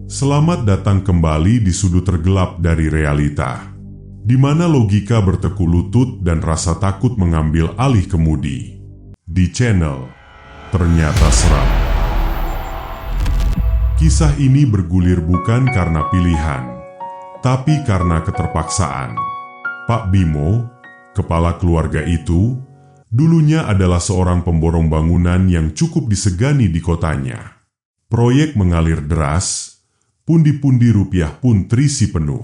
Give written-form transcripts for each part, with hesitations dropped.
Selamat datang kembali di sudut tergelap dari realita, di mana logika bertekuk lutut dan rasa takut mengambil alih kemudi. Di channel Ternyata Seram. Kisah ini bergulir bukan karena pilihan, tapi karena keterpaksaan. Pak Bimo, kepala keluarga itu, dulunya adalah seorang pemborong bangunan yang cukup disegani di kotanya. Proyek mengalir deras, pundi-pundi rupiah pun terisi penuh.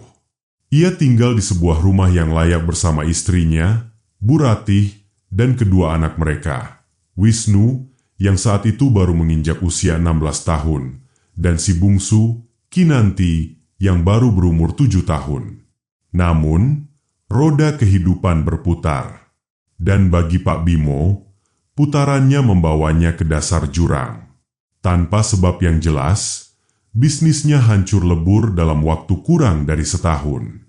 Ia tinggal di sebuah rumah yang layak bersama istrinya, Bu Ratih, dan kedua anak mereka, Wisnu, yang saat itu baru menginjak usia 16 tahun, dan si bungsu, Kinanti, yang baru berumur 7 tahun. Namun, roda kehidupan berputar. Dan bagi Pak Bimo, putarannya membawanya ke dasar jurang. Tanpa sebab yang jelas, bisnisnya hancur lebur dalam waktu kurang dari setahun.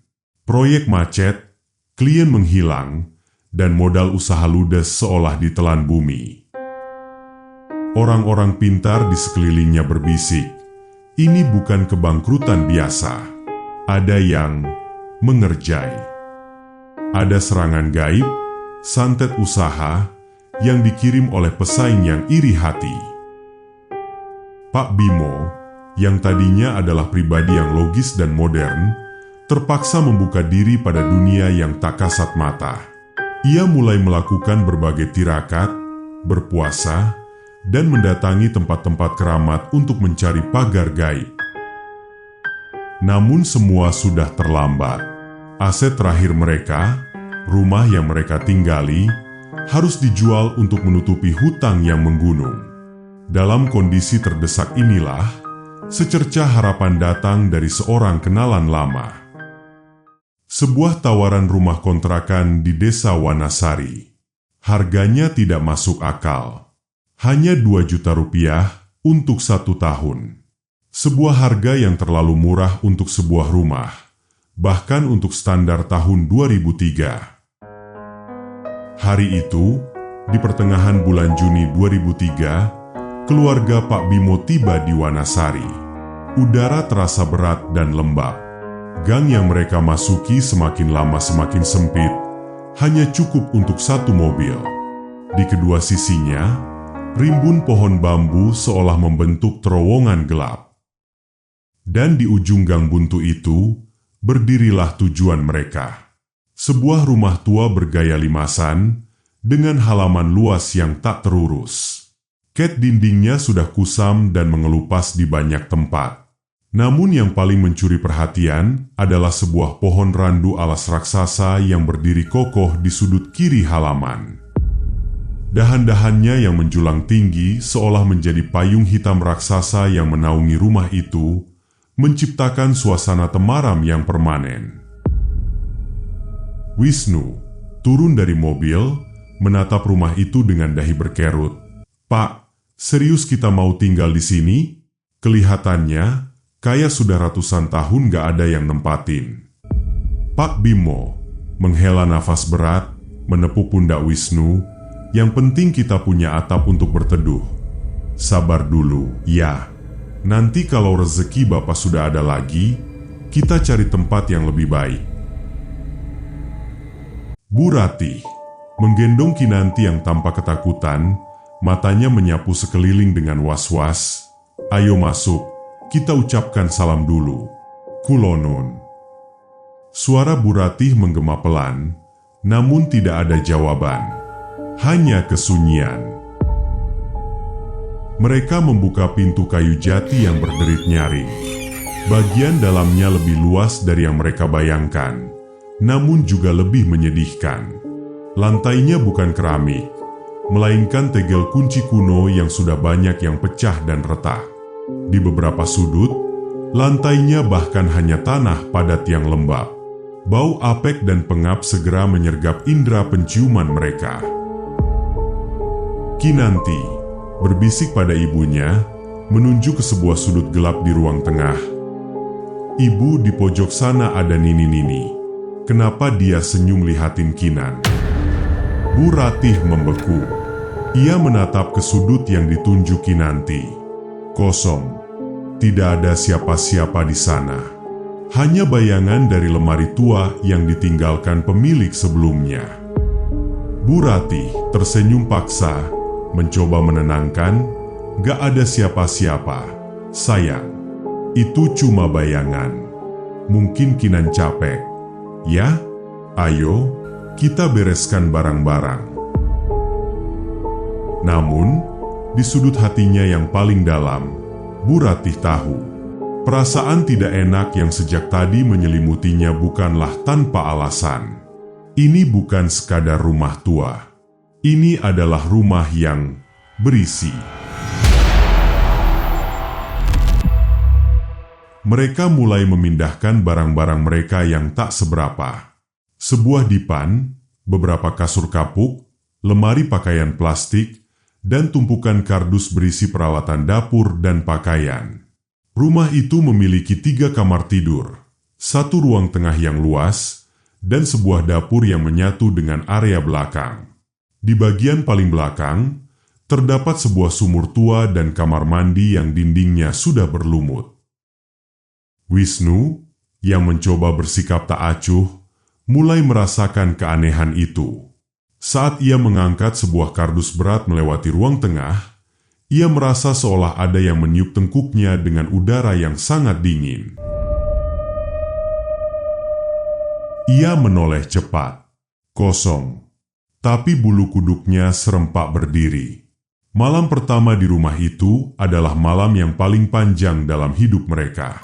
Proyek macet, klien menghilang, dan modal usaha ludes seolah ditelan bumi. Orang-orang pintar di sekelilingnya berbisik, ini bukan kebangkrutan biasa. Ada yang mengerjai. Ada serangan gaib, santet usaha, yang dikirim oleh pesaing yang iri hati. Pak Bimo, yang tadinya adalah pribadi yang logis dan modern, terpaksa membuka diri pada dunia yang tak kasat mata. Ia mulai melakukan berbagai tirakat, berpuasa, dan mendatangi tempat-tempat keramat untuk mencari pagar gaib. Namun semua sudah terlambat. Aset terakhir mereka, rumah yang mereka tinggali, harus dijual untuk menutupi hutang yang menggunung. Dalam kondisi terdesak inilah, secercah harapan datang dari seorang kenalan lama. Sebuah tawaran rumah kontrakan di desa Wanasari. Harganya tidak masuk akal. Hanya 2 juta rupiah untuk 1 tahun. Sebuah harga yang terlalu murah untuk sebuah rumah, bahkan untuk standar tahun 2003. Hari itu, di pertengahan bulan Juni 2003, keluarga Pak Bimo tiba di Wanasari. Udara terasa berat dan lembab. Gang yang mereka masuki semakin lama semakin sempit, hanya cukup untuk 1 mobil. Di kedua sisinya, rimbun pohon bambu seolah membentuk terowongan gelap. Dan di ujung gang buntu itu, berdirilah tujuan mereka. Sebuah rumah tua bergaya limasan, dengan halaman luas yang tak terurus. Ket dindingnya sudah kusam dan mengelupas di banyak tempat. Namun yang paling mencuri perhatian adalah sebuah pohon randu alas raksasa yang berdiri kokoh di sudut kiri halaman. Dahan-dahannya yang menjulang tinggi seolah menjadi payung hitam raksasa yang menaungi rumah itu, menciptakan suasana temaram yang permanen. Wisnu turun dari mobil, menatap rumah itu dengan dahi berkerut. "Pak, serius kita mau tinggal di sini? Kelihatannya, kayak sudah ratusan tahun gak ada yang nempatin." Pak Bimo menghela nafas berat, menepuk pundak Wisnu. "Yang penting kita punya atap untuk berteduh. Sabar dulu, ya. Nanti kalau rezeki Bapak sudah ada lagi, kita cari tempat yang lebih baik." Bu Ratih menggendong Kinanti yang tanpa ketakutan, matanya menyapu sekeliling dengan was-was. "Ayo masuk, kita ucapkan salam dulu. Kulonun." Suara Bu Ratih menggema pelan, namun tidak ada jawaban. Hanya kesunyian. Mereka membuka pintu kayu jati yang berderit nyaring. Bagian dalamnya lebih luas dari yang mereka bayangkan, namun juga lebih menyedihkan. Lantainya bukan keramik, melainkan tegel kunci kuno yang sudah banyak yang pecah dan retak. Di beberapa sudut, lantainya bahkan hanya tanah padat yang lembab. Bau apek dan pengap segera menyergap indera penciuman mereka. Kinanti berbisik pada ibunya, menunjuk ke sebuah sudut gelap di ruang tengah. "Ibu, di pojok sana ada Nini-Nini. Kenapa dia senyum lihatin Kinan?" Bu Ratih membeku. Ia menatap ke sudut yang ditunjuk Kinanti. Kosong. Tidak ada siapa-siapa di sana. Hanya bayangan dari lemari tua yang ditinggalkan pemilik sebelumnya. Bu Ratih tersenyum paksa, mencoba menenangkan. Gak ada siapa-siapa. Sayang, itu cuma bayangan. Mungkin Kinan capek. Ya, ayo, kita bereskan barang-barang. Namun, di sudut hatinya yang paling dalam, Bu Ratih tahu, perasaan tidak enak yang sejak tadi menyelimutinya bukanlah tanpa alasan. Ini bukan sekadar rumah tua. Ini adalah rumah yang berisi. Mereka mulai memindahkan barang-barang mereka yang tak seberapa. Sebuah dipan, beberapa kasur kapuk, lemari pakaian plastik, dan tumpukan kardus berisi peralatan dapur dan pakaian. Rumah itu memiliki 3 kamar tidur, 1 ruang tengah yang luas, dan sebuah dapur yang menyatu dengan area belakang. Di bagian paling belakang, terdapat sebuah sumur tua dan kamar mandi yang dindingnya sudah berlumut. Wisnu, yang mencoba bersikap tak acuh, mulai merasakan keanehan itu. Saat ia mengangkat sebuah kardus berat melewati ruang tengah, ia merasa seolah ada yang meniup tengkuknya dengan udara yang sangat dingin. Ia menoleh cepat. Kosong. Tapi bulu kuduknya serempak berdiri. Malam pertama di rumah itu adalah malam yang paling panjang dalam hidup mereka.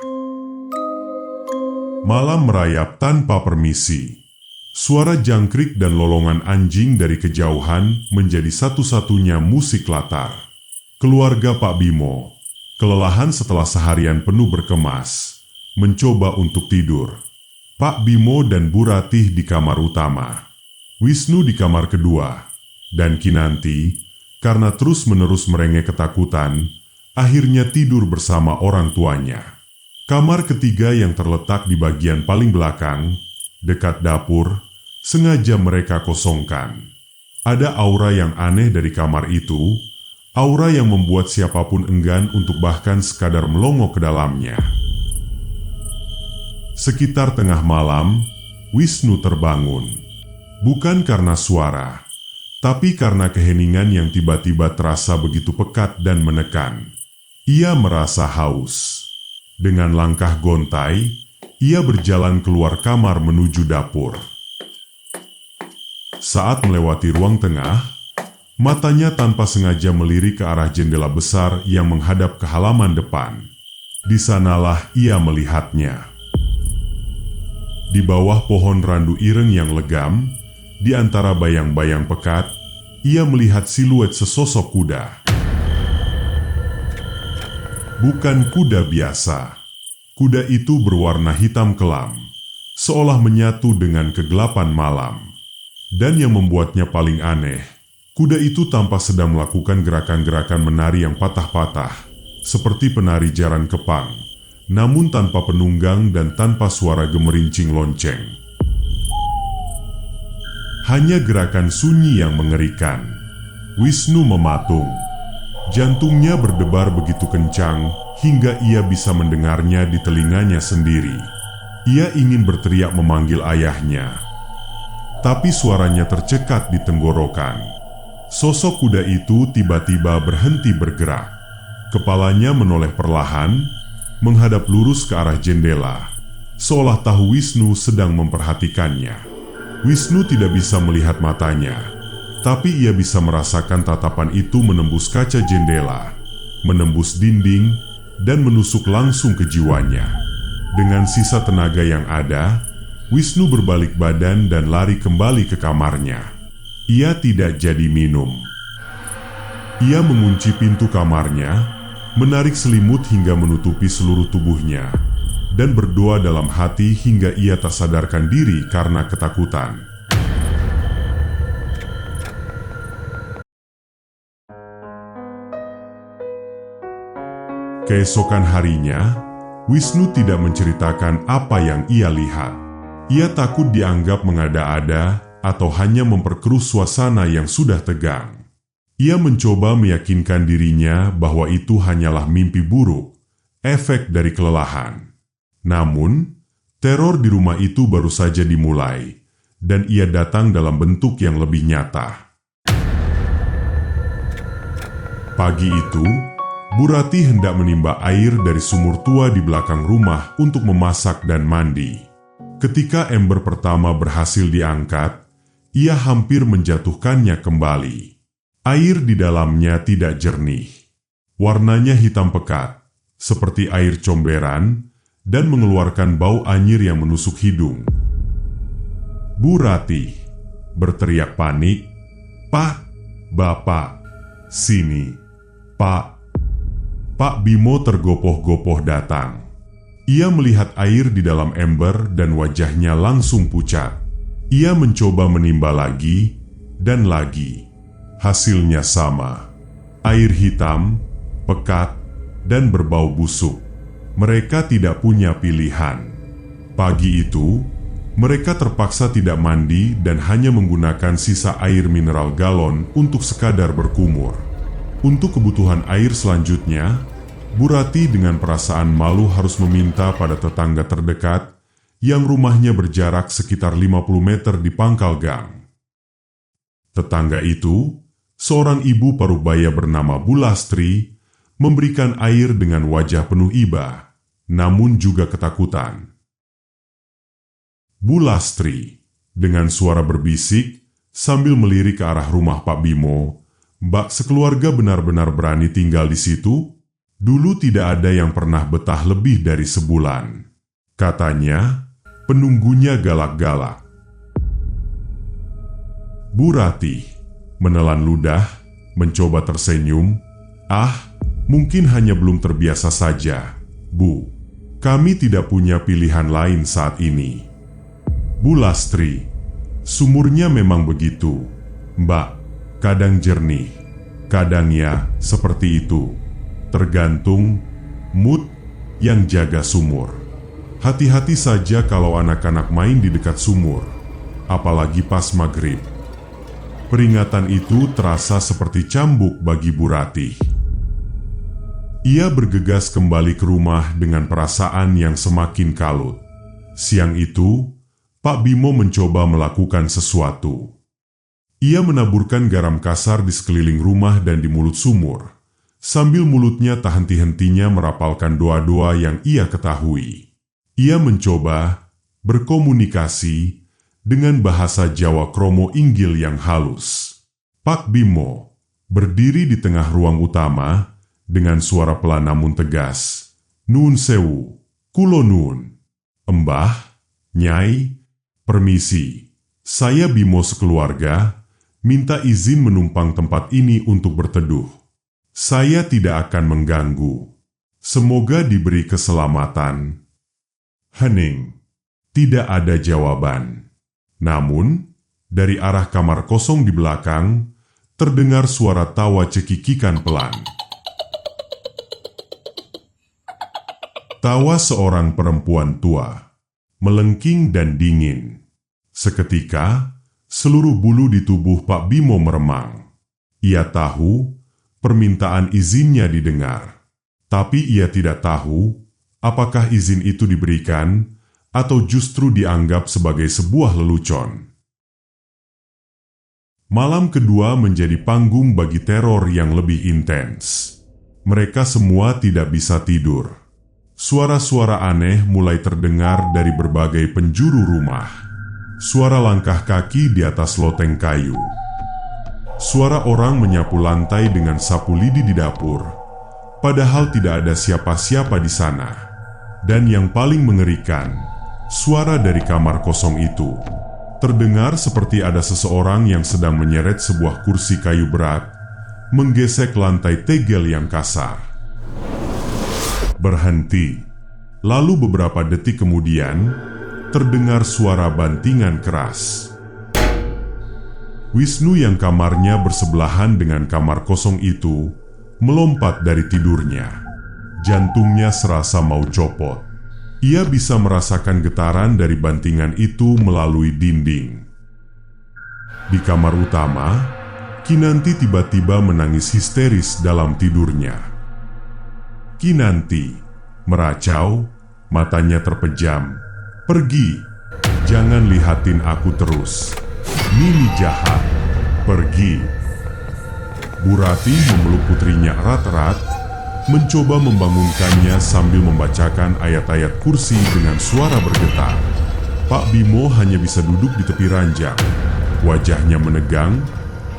Malam merayap tanpa permisi. Suara jangkrik dan lolongan anjing dari kejauhan menjadi satu-satunya musik latar. Keluarga Pak Bimo, kelelahan setelah seharian penuh berkemas, mencoba untuk tidur. Pak Bimo dan Bu Ratih di kamar utama, Wisnu di kamar kedua, dan Kinanti, karena terus-menerus merengek ketakutan, akhirnya tidur bersama orang tuanya. Kamar ketiga yang terletak di bagian paling belakang, dekat dapur, sengaja mereka kosongkan. Ada aura yang aneh dari kamar itu, aura yang membuat siapapun enggan untuk bahkan sekadar melongok ke dalamnya. Sekitar tengah malam, Wisnu terbangun. Bukan karena suara, tapi karena keheningan yang tiba-tiba terasa begitu pekat dan menekan. Ia merasa haus. Dengan langkah gontai, ia berjalan keluar kamar menuju dapur. Saat melewati ruang tengah, matanya tanpa sengaja melirik ke arah jendela besar yang menghadap ke halaman depan. Di sanalah ia melihatnya. Di bawah pohon randu ireng yang legam, di antara bayang-bayang pekat, ia melihat siluet sesosok kuda. Bukan kuda biasa. Kuda itu berwarna hitam kelam, seolah menyatu dengan kegelapan malam. Dan yang membuatnya paling aneh, kuda itu tampak sedang melakukan gerakan-gerakan menari yang patah-patah, seperti penari jaran kepang, namun tanpa penunggang dan tanpa suara gemerincing lonceng. Hanya gerakan sunyi yang mengerikan. Wisnu mematung. Jantungnya berdebar begitu kencang hingga ia bisa mendengarnya di telinganya sendiri. Ia ingin berteriak memanggil ayahnya, tapi suaranya tercekat di tenggorokan. Sosok kuda itu tiba-tiba berhenti bergerak. Kepalanya menoleh perlahan, menghadap lurus ke arah jendela, seolah tahu Wisnu sedang memperhatikannya. Wisnu tidak bisa melihat matanya, tapi ia bisa merasakan tatapan itu menembus kaca jendela, menembus dinding, dan menusuk langsung ke jiwanya. Dengan sisa tenaga yang ada, Wisnu berbalik badan dan lari kembali ke kamarnya. Ia tidak jadi minum. Ia mengunci pintu kamarnya, menarik selimut hingga menutupi seluruh tubuhnya, dan berdoa dalam hati hingga ia tak sadarkan diri karena ketakutan. Keesokan harinya, Wisnu tidak menceritakan apa yang ia lihat. Ia takut dianggap mengada-ada atau hanya memperkeruh suasana yang sudah tegang. Ia mencoba meyakinkan dirinya bahwa itu hanyalah mimpi buruk, efek dari kelelahan. Namun, teror di rumah itu baru saja dimulai, dan ia datang dalam bentuk yang lebih nyata. Pagi itu, Bu Rati hendak menimba air dari sumur tua di belakang rumah untuk memasak dan mandi. Ketika ember pertama berhasil diangkat, ia hampir menjatuhkannya kembali. Air di dalamnya tidak jernih. Warnanya hitam pekat, seperti air comberan, dan mengeluarkan bau anyir yang menusuk hidung. Bu Rati berteriak panik, "Pak, Bapak, sini, Pak." Pak Bimo tergopoh-gopoh datang. Ia melihat air di dalam ember dan wajahnya langsung pucat. Ia mencoba menimba lagi dan lagi. Hasilnya sama. Air hitam, pekat, dan berbau busuk. Mereka tidak punya pilihan. Pagi itu, mereka terpaksa tidak mandi dan hanya menggunakan sisa air mineral galon untuk sekadar berkumur. Untuk kebutuhan air selanjutnya, Bu Rati dengan perasaan malu harus meminta pada tetangga terdekat yang rumahnya berjarak sekitar 50 meter di pangkal gang. Tetangga itu, seorang ibu parubaya bernama Bu Lastri, memberikan air dengan wajah penuh iba, namun juga ketakutan. Bu Lastri, dengan suara berbisik, sambil melirik ke arah rumah Pak Bimo, "Mbak sekeluarga benar-benar berani tinggal di situ? Dulu tidak ada yang pernah betah lebih dari sebulan." Katanya, penunggunya galak-galak. Bu Rati menelan ludah, mencoba tersenyum. Mungkin hanya belum terbiasa saja, Bu. Kami tidak punya pilihan lain saat ini." Bu Lastri, "Sumurnya memang begitu, Mbak. Kadang jernih, kadang ya seperti itu. Tergantung mood yang jaga sumur. Hati-hati saja kalau anak-anak main di dekat sumur, apalagi pas maghrib." Peringatan itu terasa seperti cambuk bagi Bu Rati. Ia bergegas kembali ke rumah dengan perasaan yang semakin kalut. Siang itu, Pak Bimo mencoba melakukan sesuatu. Ia menaburkan garam kasar di sekeliling rumah dan di mulut sumur, sambil mulutnya tak henti-hentinya merapalkan doa-doa yang ia ketahui. Ia mencoba berkomunikasi dengan bahasa Jawa Kromo Inggil yang halus. Pak Bimo berdiri di tengah ruang utama dengan suara pelan namun tegas. "Nuwun sewu, kulo nuwun. Embah, Nyai, permisi. Saya Bimo sekeluarga minta izin menumpang tempat ini untuk berteduh. Saya tidak akan mengganggu. Semoga diberi keselamatan." Hening. Tidak ada jawaban. Namun, dari arah kamar kosong di belakang, terdengar suara tawa cekikikan pelan. Tawa seorang perempuan tua, melengking dan dingin. Seketika, seluruh bulu di tubuh Pak Bimo meremang. Ia tahu permintaan izinnya didengar, tapi ia tidak tahu apakah izin itu diberikan atau justru dianggap sebagai sebuah lelucon. Malam kedua menjadi panggung bagi teror yang lebih intens. Mereka semua tidak bisa tidur. Suara-suara aneh mulai terdengar dari berbagai penjuru rumah. Suara langkah kaki di atas loteng kayu. Suara orang menyapu lantai dengan sapu lidi di dapur, padahal tidak ada siapa-siapa di sana. Dan yang paling mengerikan, suara dari kamar kosong itu terdengar seperti ada seseorang yang sedang menyeret sebuah kursi kayu berat, menggesek lantai tegel yang kasar. Berhenti. Lalu beberapa detik kemudian, terdengar suara bantingan keras. Wisnu yang kamarnya bersebelahan dengan kamar kosong itu melompat dari tidurnya. Jantungnya serasa mau copot. Ia bisa merasakan getaran dari bantingan itu melalui dinding. Di kamar utama, Kinanti tiba-tiba menangis histeris dalam tidurnya. Kinanti meracau, matanya terpejam. "Pergi, jangan lihatin aku terus. Nini jahat, pergi." Bu Rati memeluk putrinya erat-erat, mencoba membangunkannya sambil membacakan ayat-ayat kursi dengan suara bergetar. Pak Bimo hanya bisa duduk di tepi ranjang. Wajahnya menegang,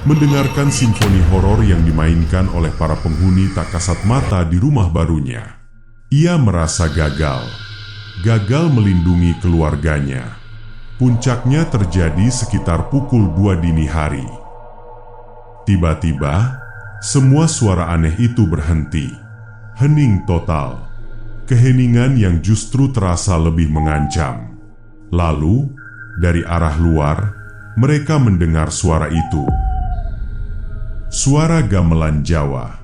mendengarkan simfoni horor yang dimainkan oleh para penghuni tak kasat mata di rumah barunya. Ia merasa gagal melindungi keluarganya. Puncaknya terjadi sekitar pukul 2 dini hari. Tiba-tiba, semua suara aneh itu berhenti. Hening total. Keheningan yang justru terasa lebih mengancam. Lalu, dari arah luar, mereka mendengar suara itu. Suara gamelan Jawa,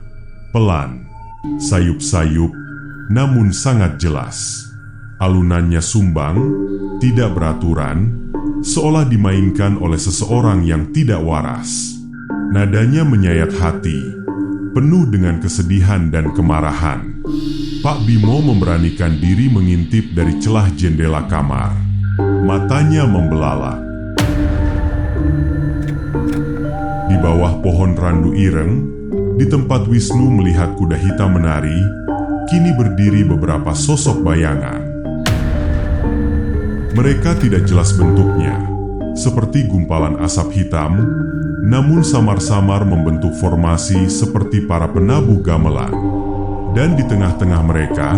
pelan, sayup-sayup, namun sangat jelas. Alunannya sumbang, tidak beraturan, seolah dimainkan oleh seseorang yang tidak waras. Nadanya menyayat hati, penuh dengan kesedihan dan kemarahan. Pak Bimo memberanikan diri mengintip dari celah jendela kamar. Matanya membelalak. Di bawah pohon randu ireng, di tempat Wisnu melihat kuda hitam menari, kini berdiri beberapa sosok bayangan. Mereka tidak jelas bentuknya, seperti gumpalan asap hitam, namun samar-samar membentuk formasi seperti para penabuh gamelan. Dan di tengah-tengah mereka,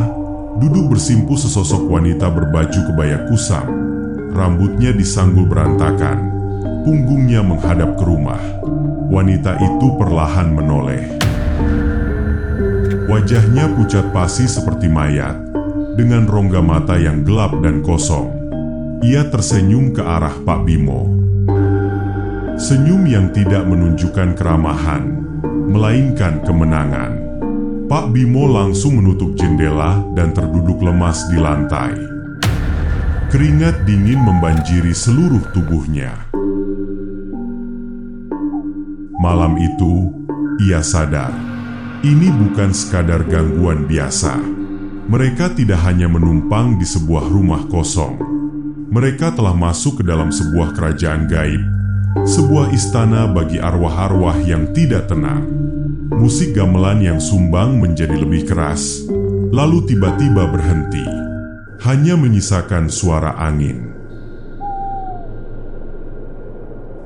duduk bersimpuh sesosok wanita berbaju kebaya kusam. Rambutnya disanggul berantakan, punggungnya menghadap ke rumah. Wanita itu perlahan menoleh. Wajahnya pucat pasi seperti mayat, dengan rongga mata yang gelap dan kosong. Ia tersenyum ke arah Pak Bimo. Senyum yang tidak menunjukkan keramahan, melainkan kemenangan. Pak Bimo langsung menutup jendela dan terduduk lemas di lantai. Keringat dingin membanjiri seluruh tubuhnya. Malam itu, ia sadar, ini bukan sekadar gangguan biasa. Mereka tidak hanya menumpang di sebuah rumah kosong. Mereka telah masuk ke dalam sebuah kerajaan gaib, sebuah istana bagi arwah-arwah yang tidak tenang. Musik gamelan yang sumbang menjadi lebih keras, lalu tiba-tiba berhenti. Hanya menyisakan suara angin.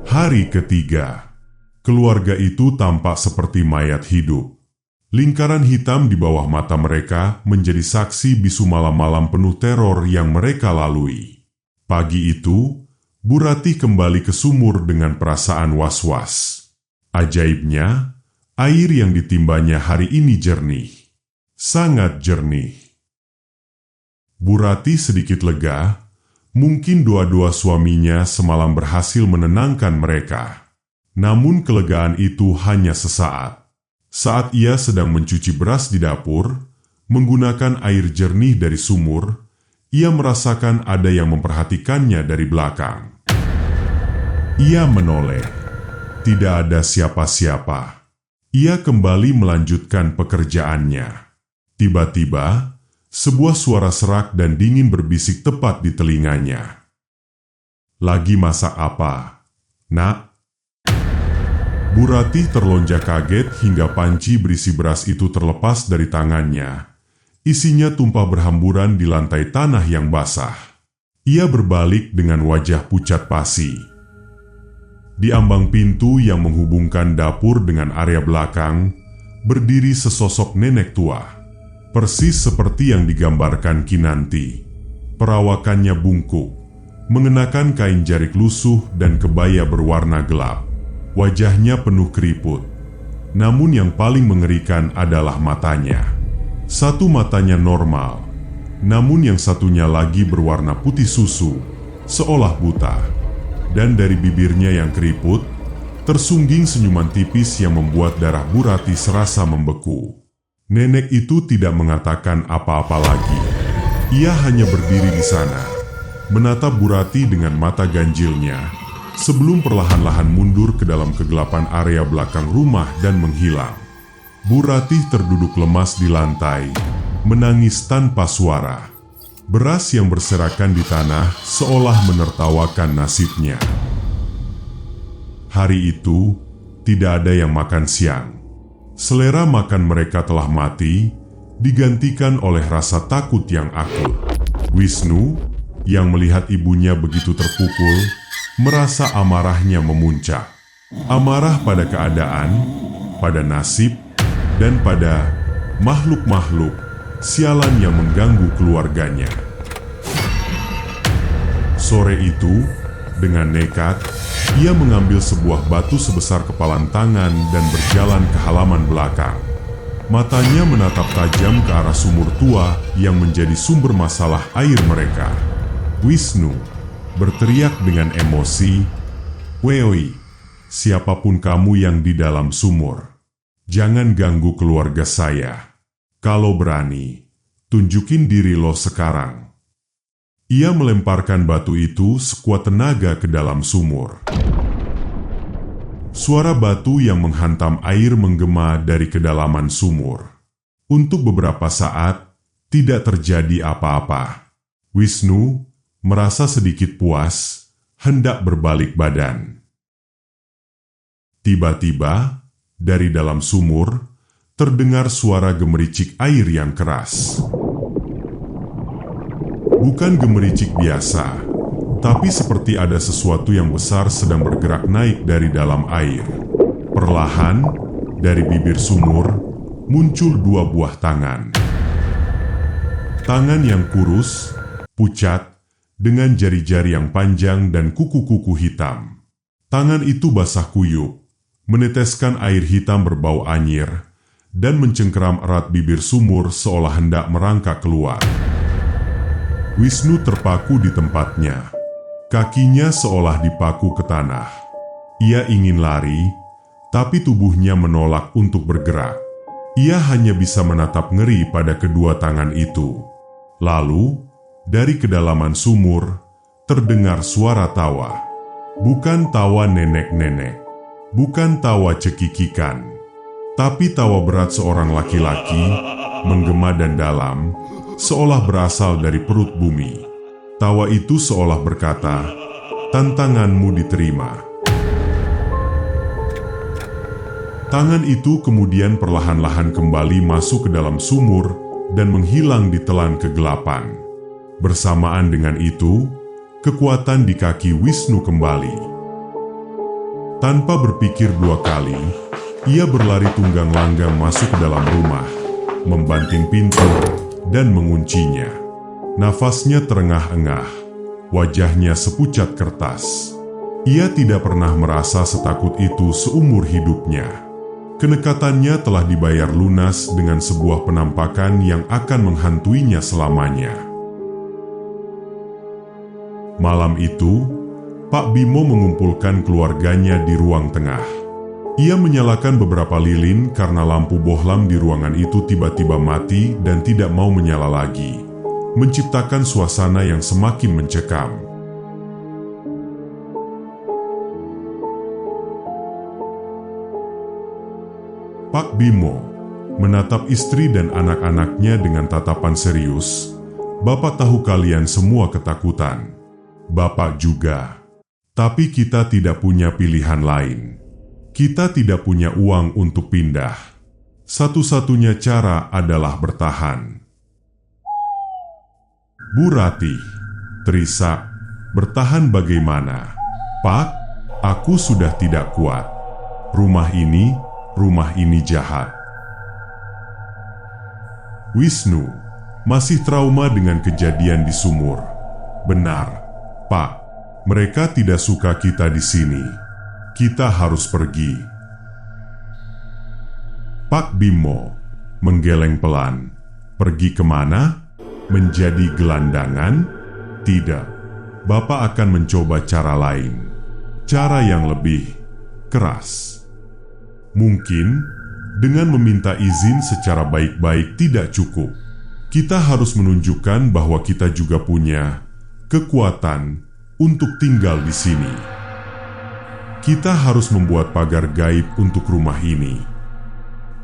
Hari ketiga. Keluarga itu tampak seperti mayat hidup. Lingkaran hitam di bawah mata mereka menjadi saksi bisu malam-malam penuh teror yang mereka lalui. Pagi itu, Bu Rati kembali ke sumur dengan perasaan was-was. Ajaibnya, air yang ditimbanya hari ini jernih. Sangat jernih. Bu Rati sedikit lega, mungkin doa-doa suaminya semalam berhasil menenangkan mereka. Namun kelegaan itu hanya sesaat. Saat ia sedang mencuci beras di dapur, menggunakan air jernih dari sumur, ia merasakan ada yang memperhatikannya dari belakang. Ia menoleh. Tidak ada siapa-siapa. Ia kembali melanjutkan pekerjaannya. Tiba-tiba, sebuah suara serak dan dingin berbisik tepat di telinganya. "Lagi masak apa, Nak?" Bu Rati terlonjak kaget hingga panci berisi beras itu terlepas dari tangannya. Isinya tumpah berhamburan di lantai tanah yang basah. Ia berbalik dengan wajah pucat pasi. Di ambang pintu yang menghubungkan dapur dengan area belakang, berdiri sesosok nenek tua. Persis seperti yang digambarkan Kinanti. Perawakannya bungkuk, mengenakan kain jarik lusuh dan kebaya berwarna gelap. Wajahnya penuh keriput, namun yang paling mengerikan adalah matanya. Satu matanya normal, namun yang satunya lagi berwarna putih susu, seolah buta. Dan dari bibirnya yang keriput, tersungging senyuman tipis yang membuat darah Bu Rati serasa membeku. Nenek itu tidak mengatakan apa-apa lagi. Ia hanya berdiri di sana, menatap Bu Rati dengan mata ganjilnya, sebelum perlahan-lahan mundur ke dalam kegelapan area belakang rumah dan menghilang. Bu Ratih terduduk lemas di lantai, menangis tanpa suara. Beras yang berserakan di tanah seolah menertawakan nasibnya. Hari itu, tidak ada yang makan siang. Selera makan mereka telah mati, digantikan oleh rasa takut yang akut. Wisnu, yang melihat ibunya begitu terpukul, merasa amarahnya memuncak. Amarah pada keadaan, pada nasib, dan pada makhluk-makhluk sialan yang mengganggu keluarganya. Sore itu, dengan nekat, ia mengambil sebuah batu sebesar kepalan tangan dan berjalan ke halaman belakang. Matanya menatap tajam ke arah sumur tua yang menjadi sumber masalah air mereka. Wisnu berteriak dengan emosi, "Weoi, siapapun kamu yang di dalam sumur, jangan ganggu keluarga saya. Kalau berani, tunjukin diri lo sekarang." Ia melemparkan batu itu sekuat tenaga ke dalam sumur. Suara batu yang menghantam air menggema dari kedalaman sumur. Untuk beberapa saat, tidak terjadi apa-apa. Wisnu merasa sedikit puas, hendak berbalik badan. Tiba-tiba, dari dalam sumur, terdengar suara gemericik air yang keras. Bukan gemericik biasa, tapi seperti ada sesuatu yang besar sedang bergerak naik dari dalam air. Perlahan, dari bibir sumur, muncul dua buah tangan. Tangan yang kurus, pucat, dengan jari-jari yang panjang dan kuku-kuku hitam. Tangan itu basah kuyup, meneteskan air hitam berbau anyir, dan mencengkeram erat bibir sumur seolah hendak merangkak keluar. Wisnu terpaku di tempatnya. Kakinya seolah dipaku ke tanah. Ia ingin lari, tapi tubuhnya menolak untuk bergerak. Ia hanya bisa menatap ngeri pada kedua tangan itu. Lalu, dari kedalaman sumur, terdengar suara tawa. Bukan tawa nenek-nenek, bukan tawa cekikikan, tapi tawa berat seorang laki-laki, menggema dan dalam, seolah berasal dari perut bumi. Tawa itu seolah berkata, "Tantanganmu diterima." Tangan itu kemudian perlahan-lahan kembali masuk ke dalam sumur dan menghilang di telan kegelapan. Bersamaan dengan itu, kekuatan di kaki Wisnu kembali. Tanpa berpikir dua kali, ia berlari tunggang langgang masuk ke dalam rumah, membanting pintu, dan menguncinya. Nafasnya terengah-engah, wajahnya sepucat kertas. Ia tidak pernah merasa setakut itu seumur hidupnya. Kenekatannya telah dibayar lunas dengan sebuah penampakan yang akan menghantuinya selamanya. Malam itu, Pak Bimo mengumpulkan keluarganya di ruang tengah. Ia menyalakan beberapa lilin karena lampu bohlam di ruangan itu tiba-tiba mati dan tidak mau menyala lagi, menciptakan suasana yang semakin mencekam. Pak Bimo menatap istri dan anak-anaknya dengan tatapan serius. "Bapak tahu kalian semua ketakutan. Bapak juga. Tapi kita tidak punya pilihan lain. Kita tidak punya uang untuk pindah. Satu-satunya cara adalah bertahan." Bu Ratih terisak, "Bertahan bagaimana? Pak, aku sudah tidak kuat. Rumah ini jahat." Wisnu masih trauma dengan kejadian di sumur. "Benar, Pak. Mereka tidak suka kita di sini. Kita harus pergi." Pak Bimo menggeleng pelan. "Pergi kemana? Menjadi gelandangan? Tidak. Bapak akan mencoba cara lain. Cara yang lebih keras. Mungkin dengan meminta izin secara baik-baik tidak cukup. Kita harus menunjukkan bahwa kita juga punya kekuatan untuk tinggal di sini." Kita harus membuat pagar gaib untuk rumah ini.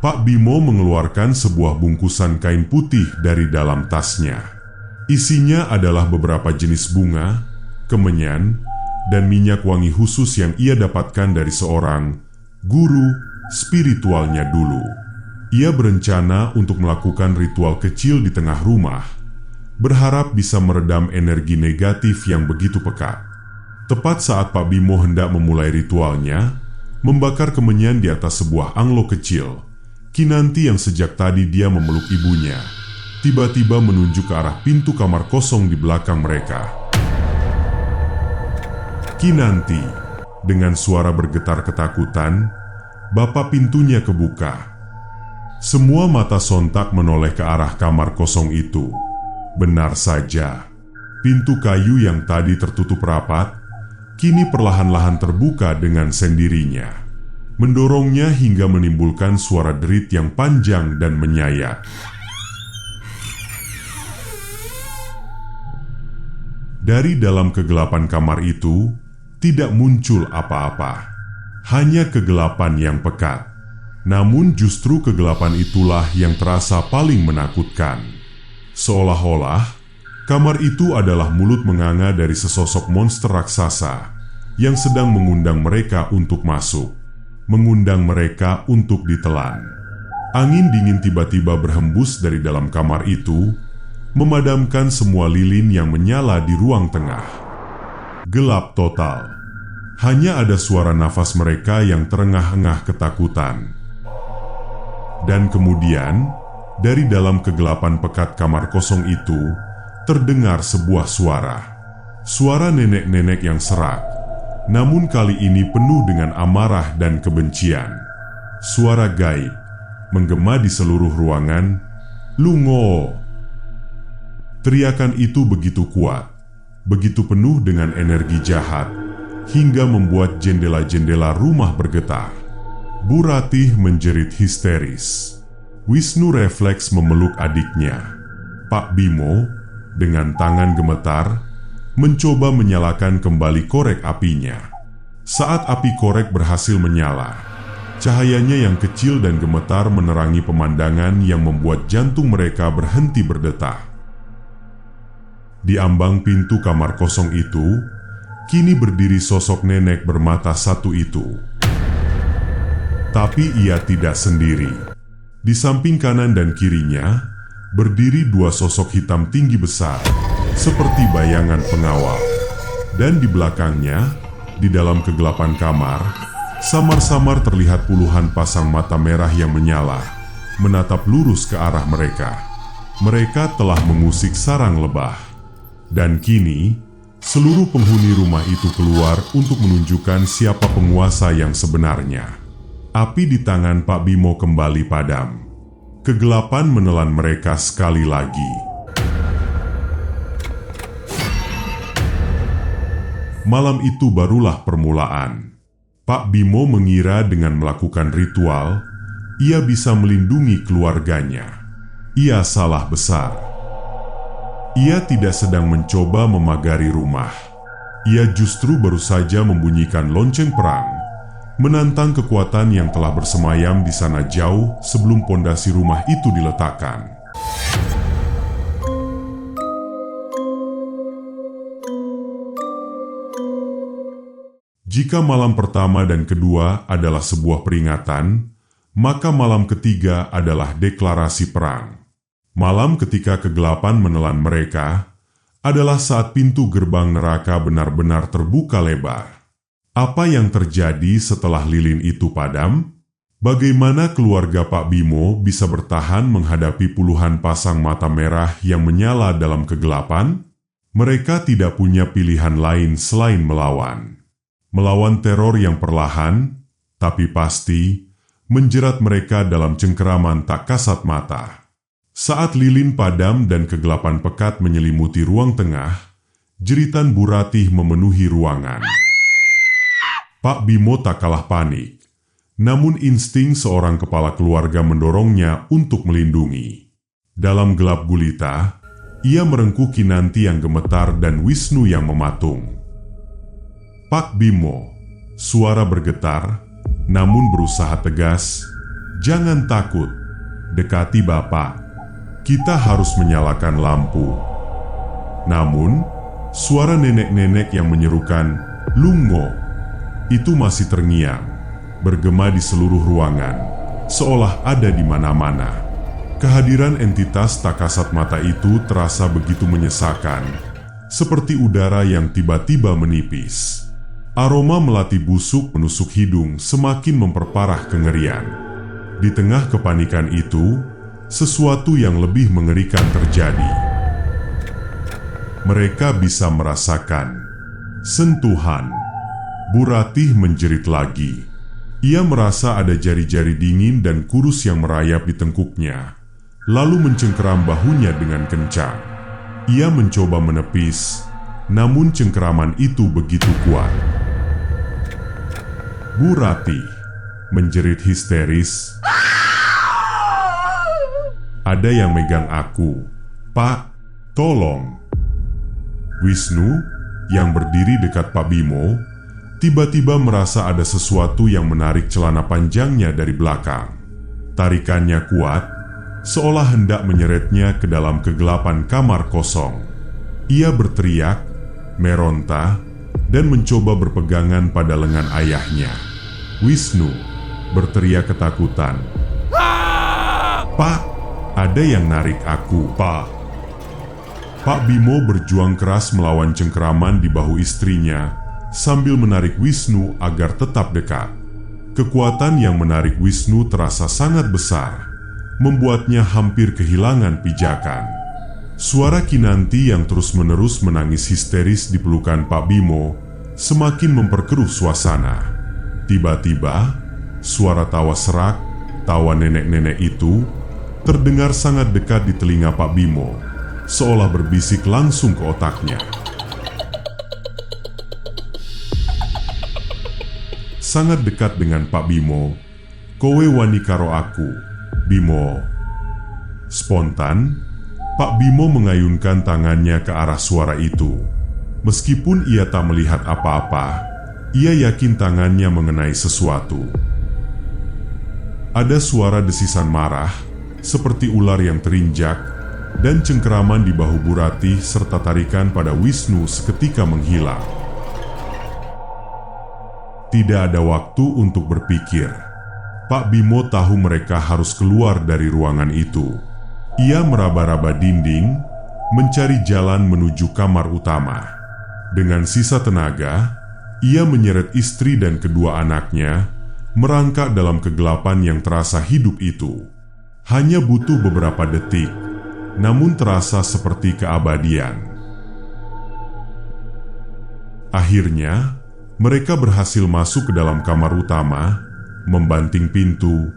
Pak Bimo mengeluarkan sebuah bungkusan kain putih dari dalam tasnya. Isinya adalah beberapa jenis bunga, kemenyan, dan minyak wangi khusus yang ia dapatkan dari seorang guru spiritualnya dulu. Ia berencana untuk melakukan ritual kecil di tengah rumah, berharap bisa meredam energi negatif yang begitu pekat. Tepat saat Pak Bimo hendak memulai ritualnya, membakar kemenyan di atas sebuah anglo kecil, Kinanti yang sejak tadi dia memeluk ibunya, tiba-tiba menunjuk ke arah pintu kamar kosong di belakang mereka. Kinanti, dengan suara bergetar ketakutan, "Bapak, pintunya kebuka." Semua mata sontak menoleh ke arah kamar kosong itu. Benar saja, pintu kayu yang tadi tertutup rapat kini perlahan-lahan terbuka dengan sendirinya, mendorongnya hingga menimbulkan suara derit yang panjang dan menyayat. Dari dalam kegelapan kamar itu tidak muncul apa-apa, hanya kegelapan yang pekat. Namun justru kegelapan itulah yang terasa paling menakutkan. Seolah-olah kamar itu adalah mulut menganga dari sesosok monster raksasa yang sedang mengundang mereka untuk masuk, mengundang mereka untuk ditelan. Angin dingin tiba-tiba berhembus dari dalam kamar itu, memadamkan semua lilin yang menyala di ruang tengah. Gelap total. Hanya ada suara nafas mereka yang terengah-engah ketakutan. Dan kemudian, dari dalam kegelapan pekat kamar kosong itu, terdengar sebuah suara. Suara nenek-nenek yang serak, namun kali ini penuh dengan amarah dan kebencian. Suara gaib menggema di seluruh ruangan. "Lungo!" Teriakan itu begitu kuat, begitu penuh dengan energi jahat, hingga membuat jendela-jendela rumah bergetar. Bu Ratih menjerit histeris. Wisnu refleks memeluk adiknya. Pak Bimo dengan tangan gemetar mencoba menyalakan kembali korek apinya. Saat api korek berhasil menyala, cahayanya yang kecil dan gemetar menerangi pemandangan yang membuat jantung mereka berhenti berdetak. Di ambang pintu kamar kosong itu, kini berdiri sosok nenek bermata satu itu. Tapi ia tidak sendiri. Di samping kanan dan kirinya, berdiri dua sosok hitam tinggi besar, seperti bayangan pengawal. Dan di belakangnya, di dalam kegelapan kamar, samar-samar terlihat puluhan pasang mata merah yang menyala, menatap lurus ke arah mereka. Mereka telah mengusik sarang lebah. Dan kini, seluruh penghuni rumah itu keluar untuk menunjukkan siapa penguasa yang sebenarnya. Api di tangan Pak Bimo kembali padam. Kegelapan menelan mereka sekali lagi. Malam itu barulah permulaan. Pak Bimo mengira dengan melakukan ritual, ia bisa melindungi keluarganya. Ia salah besar. Ia tidak sedang mencoba memagari rumah. Ia justru baru saja membunyikan lonceng perang, menantang kekuatan yang telah bersemayam di sana jauh sebelum pondasi rumah itu diletakkan. Jika malam pertama dan kedua adalah sebuah peringatan, maka malam ketiga adalah deklarasi perang. Malam ketika kegelapan menelan mereka adalah saat pintu gerbang neraka benar-benar terbuka lebar. Apa yang terjadi setelah lilin itu padam? Bagaimana keluarga Pak Bimo bisa bertahan menghadapi puluhan pasang mata merah yang menyala dalam kegelapan? Mereka tidak punya pilihan lain selain melawan. Melawan teror yang perlahan, tapi pasti, menjerat mereka dalam cengkeraman tak kasat mata. Saat lilin padam dan kegelapan pekat menyelimuti ruang tengah, jeritan Bu Ratih memenuhi ruangan. Pak Bimo tak kalah panik, namun insting seorang kepala keluarga mendorongnya untuk melindungi. Dalam gelap gulita, ia merengkuh Kinanti yang gemetar dan Wisnu yang mematung. "Pak Bimo, Suara bergetar, namun berusaha tegas. "Jangan takut, dekati Bapak. Kita harus menyalakan lampu." Namun, suara nenek-nenek yang menyerukan, "Lungo," itu masih terngiang, bergema di seluruh ruangan, seolah ada di mana-mana. Kehadiran entitas tak kasat mata itu terasa begitu menyesakan, seperti udara yang tiba-tiba menipis. Aroma melati busuk menusuk hidung semakin memperparah kengerian. Di tengah kepanikan itu, sesuatu yang lebih mengerikan terjadi. Mereka bisa merasakan sentuhan. Bu Ratih menjerit lagi. Ia merasa ada jari-jari dingin dan kurus yang merayap di tengkuknya, lalu mencengkeram bahunya dengan kencang. Ia mencoba menepis, namun cengkeraman itu begitu kuat. "Bu Ratih," menjerit histeris. "Ada yang megang aku, Pak, tolong." Wisnu, yang berdiri dekat Pak Bimo, tiba-tiba merasa ada sesuatu yang menarik celana panjangnya dari belakang. Tarikannya kuat, seolah hendak menyeretnya ke dalam kegelapan kamar kosong. Ia berteriak, meronta, dan mencoba berpegangan pada lengan ayahnya. Wisnu berteriak ketakutan. "Pak, ada yang narik aku, Pak." Pak Bimo berjuang keras melawan cengkeraman di bahu istrinya sambil menarik Wisnu agar tetap dekat. Kekuatan yang menarik Wisnu terasa sangat besar, membuatnya hampir kehilangan pijakan. Suara Kinanti yang terus-menerus menangis histeris di pelukan Pak Bimo semakin memperkeruh suasana. Tiba-tiba, suara tawa serak, tawa nenek-nenek itu, terdengar sangat dekat di telinga Pak Bimo, seolah berbisik langsung ke otaknya. Sangat dekat dengan Pak Bimo. "Kowe wani karo aku, Bimo." Spontan, Pak Bimo mengayunkan tangannya ke arah suara itu. Meskipun ia tak melihat apa-apa, ia yakin tangannya mengenai sesuatu. Ada suara desisan marah, seperti ular yang terinjak, dan cengkeraman di bahu Bu Ratih serta tarikan pada Wisnu seketika menghilang. Tidak ada waktu untuk berpikir. Pak Bimo tahu mereka harus keluar dari ruangan itu. Ia meraba-raba dinding, mencari jalan menuju kamar utama. Dengan sisa tenaga, ia menyeret istri dan kedua anaknya, merangkak dalam kegelapan yang terasa hidup itu. Hanya butuh beberapa detik, namun terasa seperti keabadian. Akhirnya, mereka berhasil masuk ke dalam kamar utama, membanting pintu,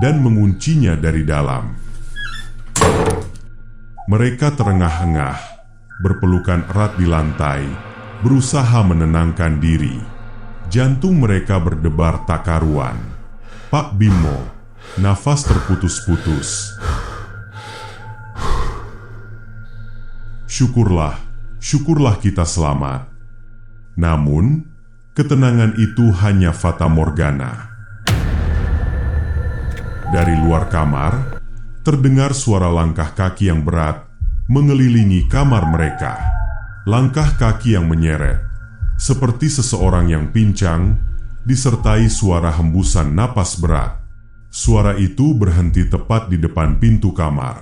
dan menguncinya dari dalam. Mereka terengah-engah, berpelukan erat di lantai, berusaha menenangkan diri. Jantung mereka berdebar tak karuan. Pak Bimo, nafas terputus-putus. Syukurlah kita selamat." Namun, ketenangan itu hanya fata morgana. Dari luar kamar, terdengar suara langkah kaki yang berat mengelilingi kamar mereka. Langkah kaki yang menyeret, seperti seseorang yang pincang, disertai suara hembusan napas berat. Suara itu berhenti tepat di depan pintu kamar.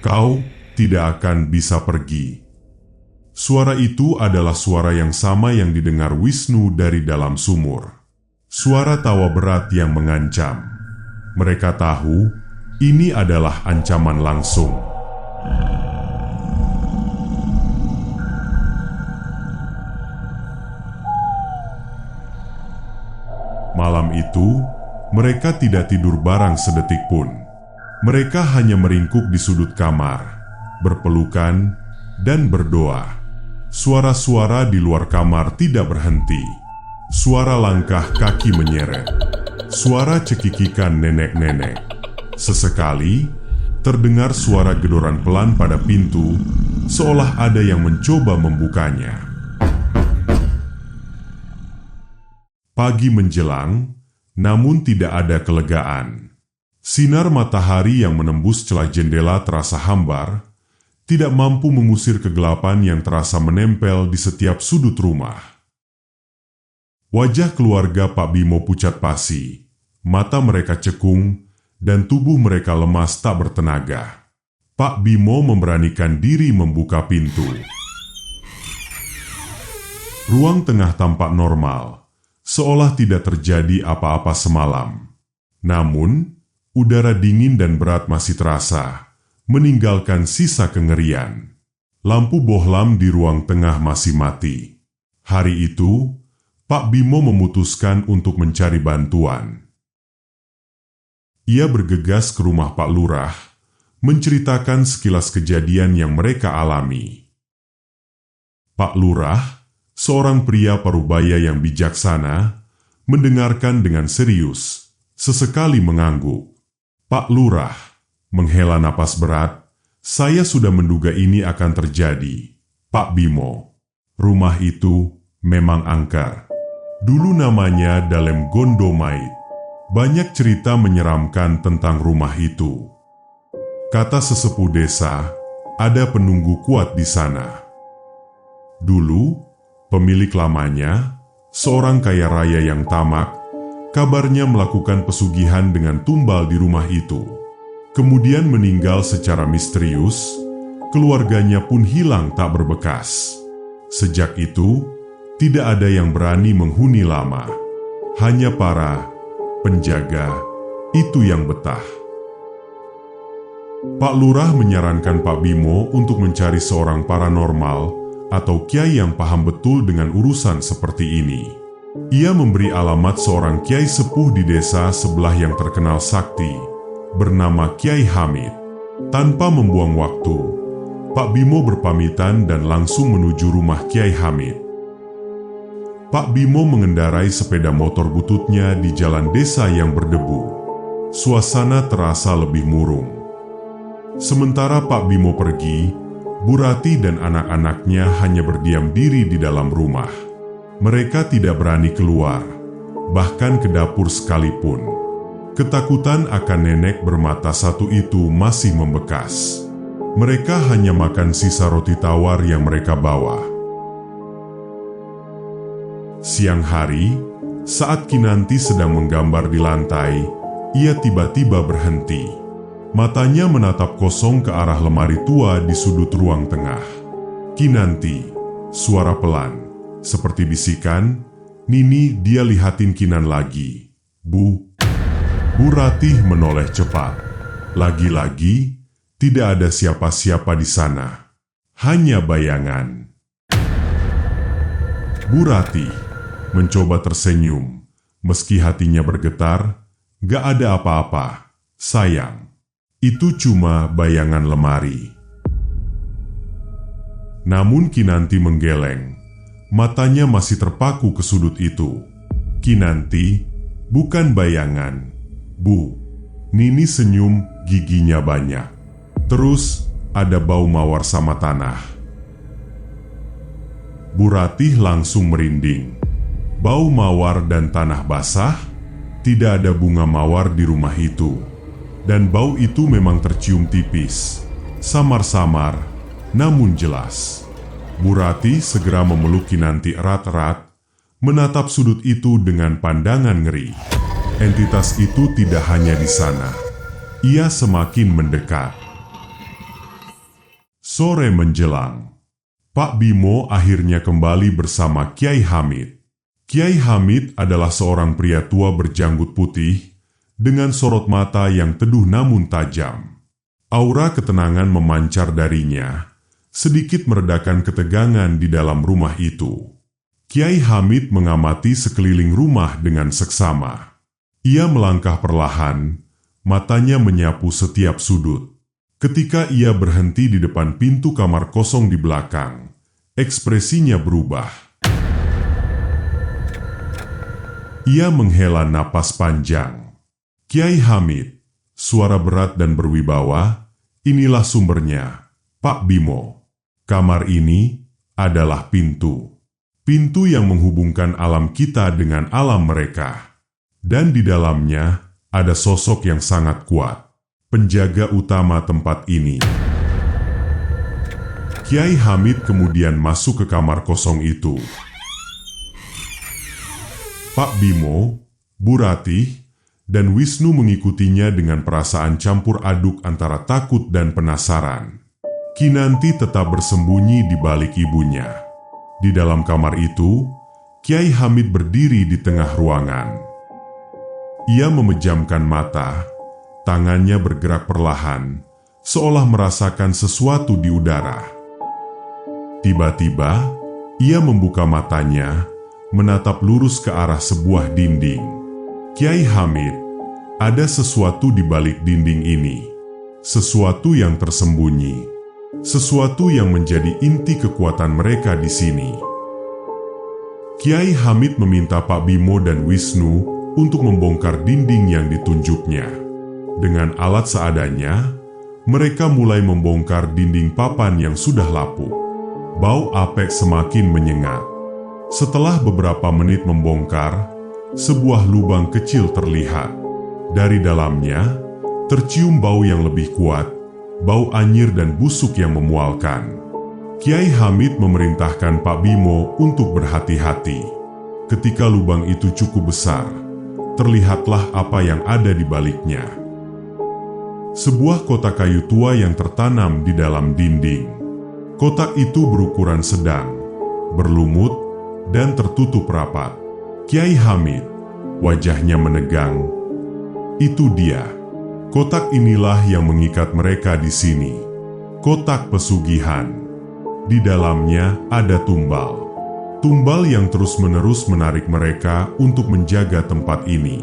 "Kau tidak akan bisa pergi." Suara itu adalah suara yang sama yang didengar Wisnu dari dalam sumur. Suara tawa berat yang mengancam. Mereka tahu ini adalah ancaman langsung. Malam itu, mereka tidak tidur bareng sedetik pun. Mereka hanya meringkuk di sudut kamar, berpelukan, dan berdoa. Suara-suara di luar kamar tidak berhenti. Suara langkah kaki menyeret, suara cekikikan nenek-nenek, Sesekali, terdengar suara gedoran pelan pada pintu, seolah ada yang mencoba membukanya. Pagi menjelang, namun tidak ada kelegaan. Sinar matahari yang menembus celah jendela terasa hambar, tidak mampu mengusir kegelapan yang terasa menempel di setiap sudut rumah. Wajah keluarga Pak Bimo pucat pasi, mata mereka cekung, dan tubuh mereka lemas tak bertenaga. Pak Bimo memberanikan diri membuka pintu. Ruang tengah tampak normal, seolah tidak terjadi apa-apa semalam. Namun, udara dingin dan berat masih terasa, meninggalkan sisa kengerian. Lampu bohlam di ruang tengah masih mati. Hari itu, Pak Bimo memutuskan untuk mencari bantuan. Ia bergegas ke rumah Pak Lurah, menceritakan sekilas kejadian yang mereka alami. Pak Lurah, seorang pria parubaya yang bijaksana, mendengarkan dengan serius, sesekali mengangguk. Pak Lurah menghela napas berat. Saya sudah menduga ini akan terjadi, Pak Bimo. Rumah itu memang angker. Dulu namanya Dalem Gondomait. Banyak cerita menyeramkan tentang rumah itu. Kata sesepuh desa, ada penunggu kuat di sana. Dulu, pemilik lamanya, seorang kaya raya yang tamak, kabarnya melakukan pesugihan dengan tumbal di rumah itu. Kemudian meninggal secara misterius, keluarganya pun hilang tak berbekas. Sejak itu, tidak ada yang berani menghuni lama. Hanya para penjaga itu yang betah. Pak Lurah menyarankan Pak Bimo untuk mencari seorang paranormal atau kiai yang paham betul dengan urusan seperti ini. Ia memberi alamat seorang kiai sepuh di desa sebelah yang terkenal sakti, bernama Kiai Hamid. Tanpa membuang waktu, Pak Bimo berpamitan dan langsung menuju rumah Kiai Hamid. Pak Bimo mengendarai sepeda motor bututnya di jalan desa yang berdebu. Suasana terasa lebih murung. Sementara Pak Bimo pergi, Bu Rati dan anak-anaknya hanya berdiam diri di dalam rumah. Mereka tidak berani keluar, bahkan ke dapur sekalipun. Ketakutan akan nenek bermata satu itu masih membekas. Mereka hanya makan sisa roti tawar yang mereka bawa. Siang hari, saat Kinanti sedang menggambar di lantai, ia tiba-tiba berhenti. Matanya menatap kosong ke arah lemari tua di sudut ruang tengah. Kinanti, suara pelan, seperti bisikan. Nini, dia lihatin Kinan lagi. Bu Ratih menoleh cepat. Lagi-lagi, tidak ada siapa-siapa di sana. Hanya bayangan. Bu Ratih mencoba tersenyum, meski hatinya bergetar. Gak ada apa-apa, sayang. Itu cuma bayangan lemari. Namun Kinanti menggeleng. Matanya masih terpaku ke sudut itu. Kinanti, bukan bayangan, Bu. Nini senyum, giginya banyak. Terus, ada bau mawar sama tanah. Bu Ratih langsung merinding. Bau mawar dan tanah basah? Tidak ada bunga mawar di rumah itu. Dan bau itu memang tercium tipis, samar-samar, namun jelas. Bu Ratih segera memeluk Kinanti erat-erat, menatap sudut itu dengan pandangan ngeri. Entitas itu tidak hanya di sana. Ia semakin mendekat. Sore menjelang, Pak Bimo akhirnya kembali bersama Kiai Hamid. Kiai Hamid adalah seorang pria tua berjanggut putih, dengan sorot mata yang teduh namun tajam. Aura ketenangan memancar darinya, sedikit meredakan ketegangan di dalam rumah itu. Kiai Hamid mengamati sekeliling rumah dengan seksama. Ia melangkah perlahan, matanya menyapu setiap sudut. Ketika ia berhenti di depan pintu kamar kosong di belakang, ekspresinya berubah. Ia menghela napas panjang. Kiai Hamid, suara berat dan berwibawa, "Inilah sumbernya, Pak Bimo. Kamar ini adalah pintu. Pintu yang menghubungkan alam kita dengan alam mereka. Dan di dalamnya ada sosok yang sangat kuat, penjaga utama tempat ini." Kiai Hamid kemudian masuk ke kamar kosong itu. Pak Bimo, Bu Ratih, dan Wisnu mengikutinya dengan perasaan campur aduk antara takut dan penasaran. Kinanti tetap bersembunyi di balik ibunya. Di dalam kamar itu, Kiai Hamid berdiri di tengah ruangan. Ia memejamkan mata, tangannya bergerak perlahan, seolah merasakan sesuatu di udara. Tiba-tiba, ia membuka matanya, menatap lurus ke arah sebuah dinding. "Kiai Hamid, ada sesuatu di balik dinding ini. Sesuatu yang tersembunyi. Sesuatu yang menjadi inti kekuatan mereka di sini." Kiai Hamid meminta Pak Bimo dan Wisnu untuk membongkar dinding yang ditunjuknya. Dengan alat seadanya, mereka mulai membongkar dinding papan yang sudah lapuk. Bau apek semakin menyengat. Setelah beberapa menit membongkar, sebuah lubang kecil terlihat. Dari dalamnya, tercium bau yang lebih kuat, bau anyir dan busuk yang memualkan. Kiai Hamid memerintahkan Pak Bimo untuk berhati-hati. Ketika lubang itu cukup besar, terlihatlah apa yang ada di baliknya. Sebuah kotak kayu tua yang tertanam di dalam dinding. Kotak itu berukuran sedang, berlumut, dan tertutup rapat. Kiai Hamid, wajahnya menegang. Itu dia. Kotak inilah yang mengikat mereka di sini. Kotak pesugihan. Di dalamnya ada tumbal. Tumbal yang terus-menerus menarik mereka untuk menjaga tempat ini.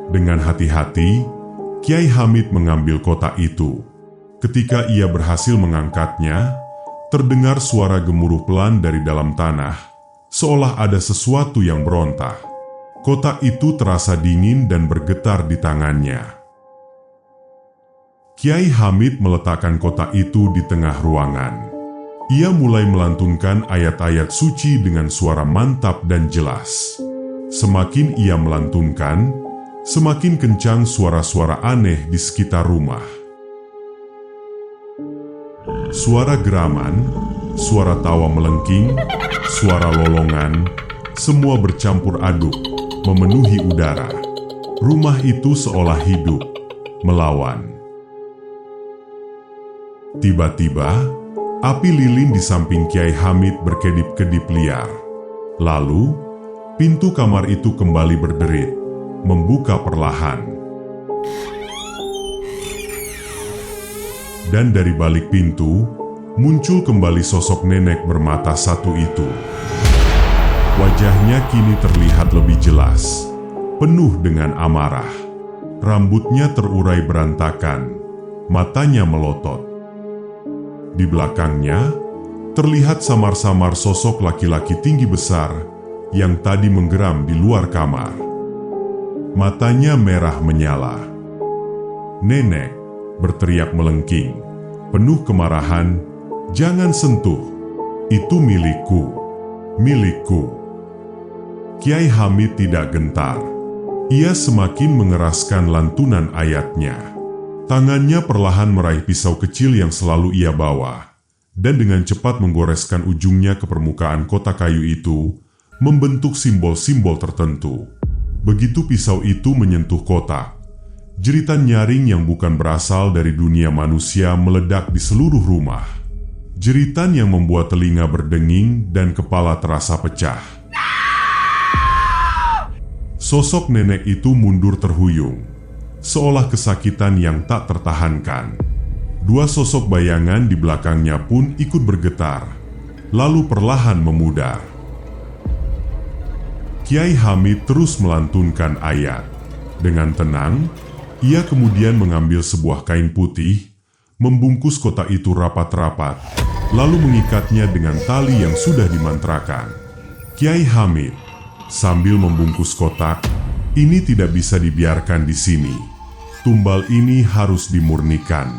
Dengan hati-hati, Kiai Hamid mengambil kotak itu. Ketika ia berhasil mengangkatnya, terdengar suara gemuruh pelan dari dalam tanah, seolah ada sesuatu yang berontak. Kotak itu terasa dingin dan bergetar di tangannya. Kiai Hamid meletakkan kotak itu di tengah ruangan. Ia mulai melantunkan ayat-ayat suci dengan suara mantap dan jelas. Semakin ia melantunkan, semakin kencang suara-suara aneh di sekitar rumah. Suara geraman, suara tawa melengking, suara lolongan, semua bercampur aduk, memenuhi udara. Rumah itu seolah hidup, melawan. Tiba-tiba, api lilin di samping Kiai Hamid berkedip-kedip liar. Lalu, pintu kamar itu kembali berderit, membuka perlahan. Dan dari balik pintu, muncul kembali sosok nenek bermata satu itu. Wajahnya kini terlihat lebih jelas, penuh dengan amarah. Rambutnya terurai berantakan, matanya melotot. Di belakangnya, terlihat samar-samar sosok laki-laki tinggi besar yang tadi menggeram di luar kamar. Matanya merah menyala. "Nenek!" berteriak melengking, penuh kemarahan, "Jangan sentuh, itu milikku, milikku." Kiai Hamid tidak gentar. Ia semakin mengeraskan lantunan ayatnya. Tangannya perlahan meraih pisau kecil yang selalu ia bawa, dan dengan cepat menggoreskan ujungnya ke permukaan kotak kayu itu, membentuk simbol-simbol tertentu. Begitu pisau itu menyentuh kotak, jeritan nyaring yang bukan berasal dari dunia manusia meledak di seluruh rumah. Jeritan yang membuat telinga berdenging dan kepala terasa pecah. Sosok nenek itu mundur terhuyung, seolah kesakitan yang tak tertahankan. Dua sosok bayangan di belakangnya pun ikut bergetar, lalu perlahan memudar. Kiai Hamid terus melantunkan ayat. Dengan tenang, ia kemudian mengambil sebuah kain putih, membungkus kotak itu rapat-rapat, lalu mengikatnya dengan tali yang sudah dimantrakan. Kiai Hamid, sambil membungkus kotak, Ini tidak bisa dibiarkan di sini. Tumbal ini harus dimurnikan.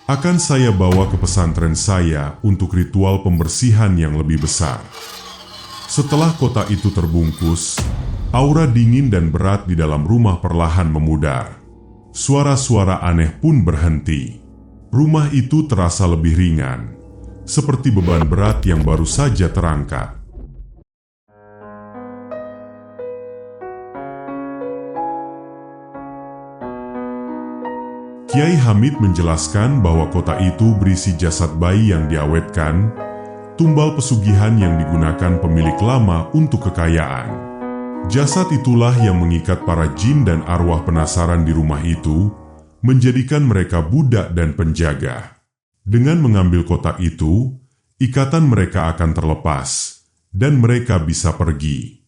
Akan saya bawa ke pesantren saya untuk ritual pembersihan yang lebih besar. Setelah kota itu terbungkus, aura dingin dan berat di dalam rumah perlahan memudar. Suara-suara aneh pun berhenti. Rumah itu terasa lebih ringan, seperti beban berat yang baru saja terangkat. Kiai Hamid menjelaskan bahwa kota itu berisi jasad bayi yang diawetkan, tumbal pesugihan yang digunakan pemilik lama untuk kekayaan. Jasad itulah yang mengikat para jin dan arwah penasaran di rumah itu, menjadikan mereka budak dan penjaga. Dengan mengambil kotak itu, ikatan mereka akan terlepas, dan mereka bisa pergi.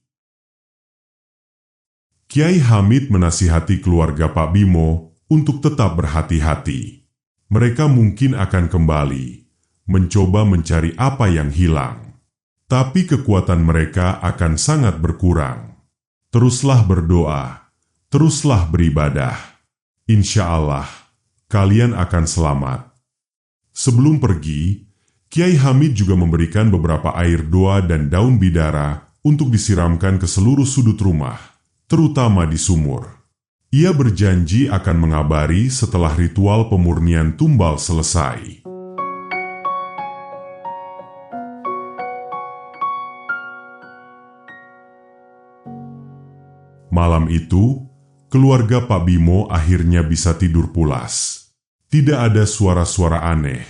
Kiai Hamid menasihati keluarga Pak Bimo untuk tetap berhati-hati. Mereka mungkin akan kembali, mencoba mencari apa yang hilang. Tapi kekuatan mereka akan sangat berkurang. Teruslah berdoa, teruslah beribadah. Insya Allah, kalian akan selamat. Sebelum pergi, Kiai Hamid juga memberikan beberapa air doa dan daun bidara untuk disiramkan ke seluruh sudut rumah, terutama di sumur. Ia berjanji akan mengabari setelah ritual pemurnian tumbal selesai. Malam itu, keluarga Pak Bimo akhirnya bisa tidur pulas. Tidak ada suara-suara aneh,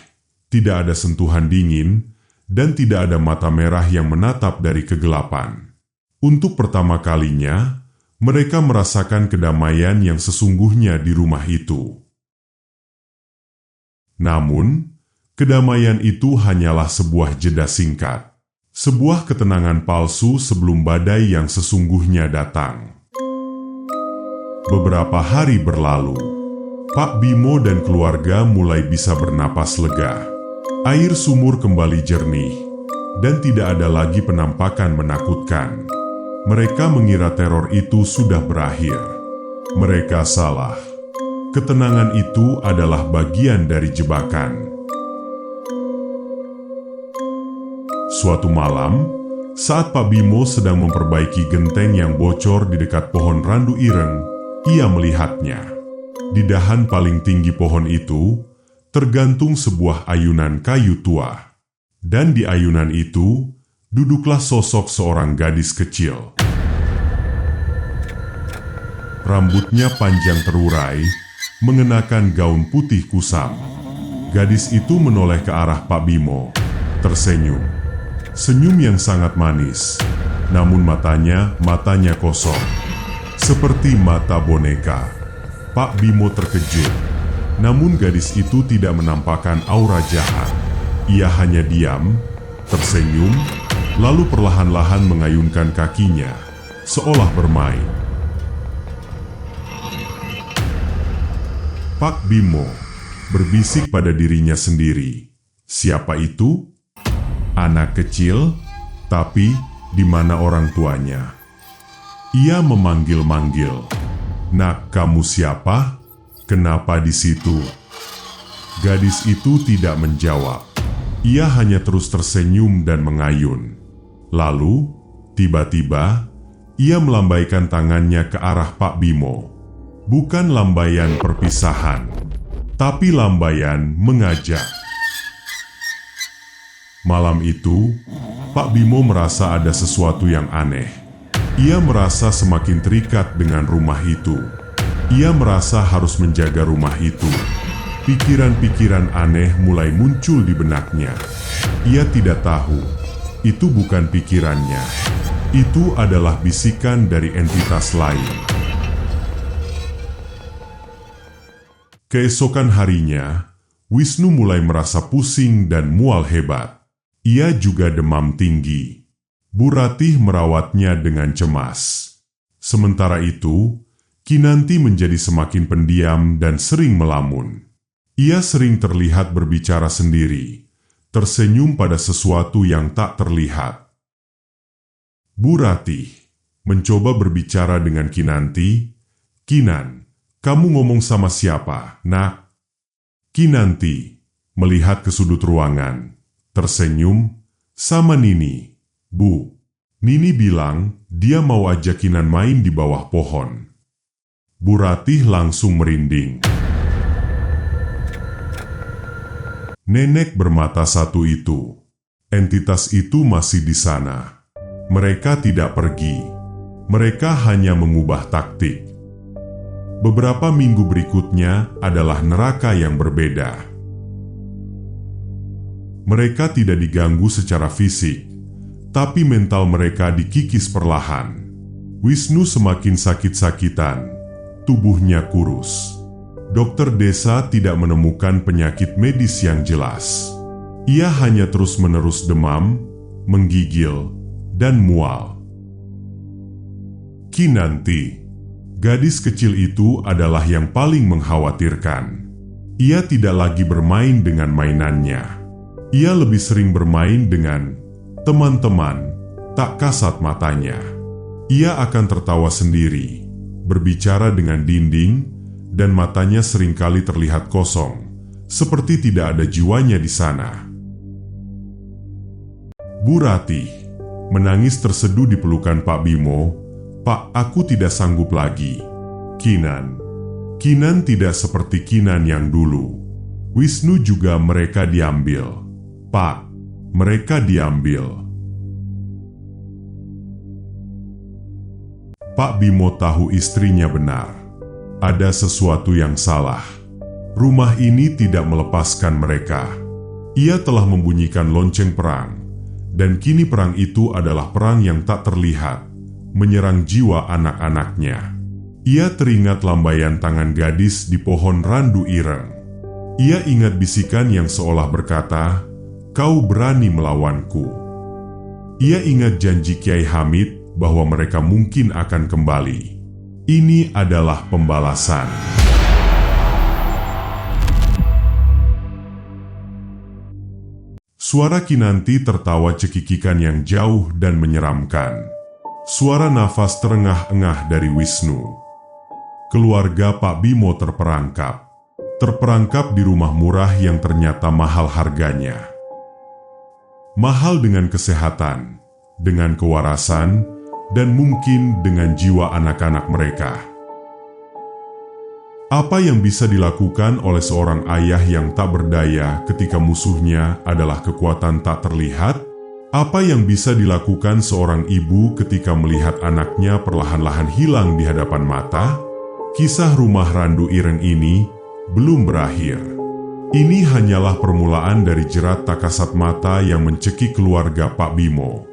tidak ada sentuhan dingin, dan tidak ada mata merah yang menatap dari kegelapan. Untuk pertama kalinya, mereka merasakan kedamaian yang sesungguhnya di rumah itu. Namun, kedamaian itu hanyalah sebuah jeda singkat. Sebuah ketenangan palsu sebelum badai yang sesungguhnya datang. Beberapa hari berlalu, Pak Bimo dan keluarga mulai bisa bernapas lega. Air sumur kembali jernih, dan tidak ada lagi penampakan menakutkan. Mereka mengira teror itu sudah berakhir. Mereka salah. Ketenangan itu adalah bagian dari jebakan. Suatu malam, saat Pak Bimo sedang memperbaiki genteng yang bocor di dekat pohon randu ireng, ia melihatnya. Di dahan paling tinggi pohon itu, tergantung sebuah ayunan kayu tua. Dan di ayunan itu, duduklah sosok seorang gadis kecil. Rambutnya panjang terurai, mengenakan gaun putih kusam. Gadis itu menoleh ke arah Pak Bimo, tersenyum. Senyum yang sangat manis, namun matanya kosong. Seperti mata boneka. Pak Bimo terkejut. Namun gadis itu tidak menampakkan aura jahat. Ia hanya diam, tersenyum, lalu perlahan-lahan mengayunkan kakinya, seolah bermain. Pak Bimo berbisik pada dirinya sendiri. Siapa itu? Anak kecil, tapi di mana orang tuanya? Ia memanggil-manggil. Nak, kamu siapa? Kenapa di situ? Gadis itu tidak menjawab. Ia hanya terus tersenyum dan mengayun. Lalu, tiba-tiba, ia melambaikan tangannya ke arah Pak Bimo. Bukan lambaian perpisahan, tapi lambaian mengajak. Malam itu, Pak Bimo merasa ada sesuatu yang aneh. Ia merasa semakin terikat dengan rumah itu. Ia merasa harus menjaga rumah itu. Pikiran-pikiran aneh mulai muncul di benaknya. Ia tidak tahu, itu bukan pikirannya. Itu adalah bisikan dari entitas lain. Keesokan harinya, Wisnu mulai merasa pusing dan mual hebat. Ia juga demam tinggi. Bu Ratih merawatnya dengan cemas. Sementara itu, Kinanti menjadi semakin pendiam dan sering melamun. Ia sering terlihat berbicara sendiri, tersenyum pada sesuatu yang tak terlihat. Bu Ratih, mencoba berbicara dengan Kinanti. "Kinan, kamu ngomong sama siapa, nak?" Kinanti melihat ke sudut ruangan, tersenyum. "Sama Nini, Bu." Nini bilang dia mau ajak Kinan main di bawah pohon. Bu Ratih langsung merinding. Nenek bermata satu itu, entitas itu masih di sana. Mereka tidak pergi. Mereka hanya mengubah taktik. Beberapa minggu berikutnya adalah neraka yang berbeda. Mereka tidak diganggu secara fisik, tapi mental mereka dikikis perlahan. Wisnu semakin sakit-sakitan, tubuhnya kurus. Dokter desa tidak menemukan penyakit medis yang jelas. Ia hanya terus-menerus demam, menggigil, dan mual. Kinanti, gadis kecil itu adalah yang paling mengkhawatirkan. Ia tidak lagi bermain dengan mainannya. Ia lebih sering bermain dengan teman-teman, tak kasat matanya. Ia akan tertawa sendiri, berbicara dengan dinding, dan matanya seringkali terlihat kosong, seperti tidak ada jiwanya di sana. Bu Ratih menangis terseduh di pelukan Pak Bimo. "Pak, aku tidak sanggup lagi. Kinan tidak seperti Kinan yang dulu. Wisnu juga mereka diambil. Pak, mereka diambil." Pak Bimo tahu istrinya benar. Ada sesuatu yang salah. Rumah ini tidak melepaskan mereka. Ia telah membunyikan lonceng perang, dan kini perang itu adalah perang yang tak terlihat, menyerang jiwa anak-anaknya. Ia teringat lambaian tangan gadis di pohon randu ireng. Ia ingat bisikan yang seolah berkata, "Kau berani melawanku." Ia ingat janji Kiai Hamid bahwa mereka mungkin akan kembali. Ini adalah pembalasan. Suara Kinanti tertawa cekikikan yang jauh dan menyeramkan. Suara nafas terengah-engah dari Wisnu. Keluarga Pak Bimo terperangkap. Terperangkap di rumah murah yang ternyata mahal harganya. Mahal dengan kesehatan, dengan kewarasan, dan mungkin dengan jiwa anak-anak mereka. Apa yang bisa dilakukan oleh seorang ayah yang tak berdaya ketika musuhnya adalah kekuatan tak terlihat? Apa yang bisa dilakukan seorang ibu ketika melihat anaknya perlahan-lahan hilang di hadapan mata? Kisah rumah randu ireng ini belum berakhir. Ini hanyalah permulaan dari jerat tak kasat mata yang mencekik keluarga Pak Bimo.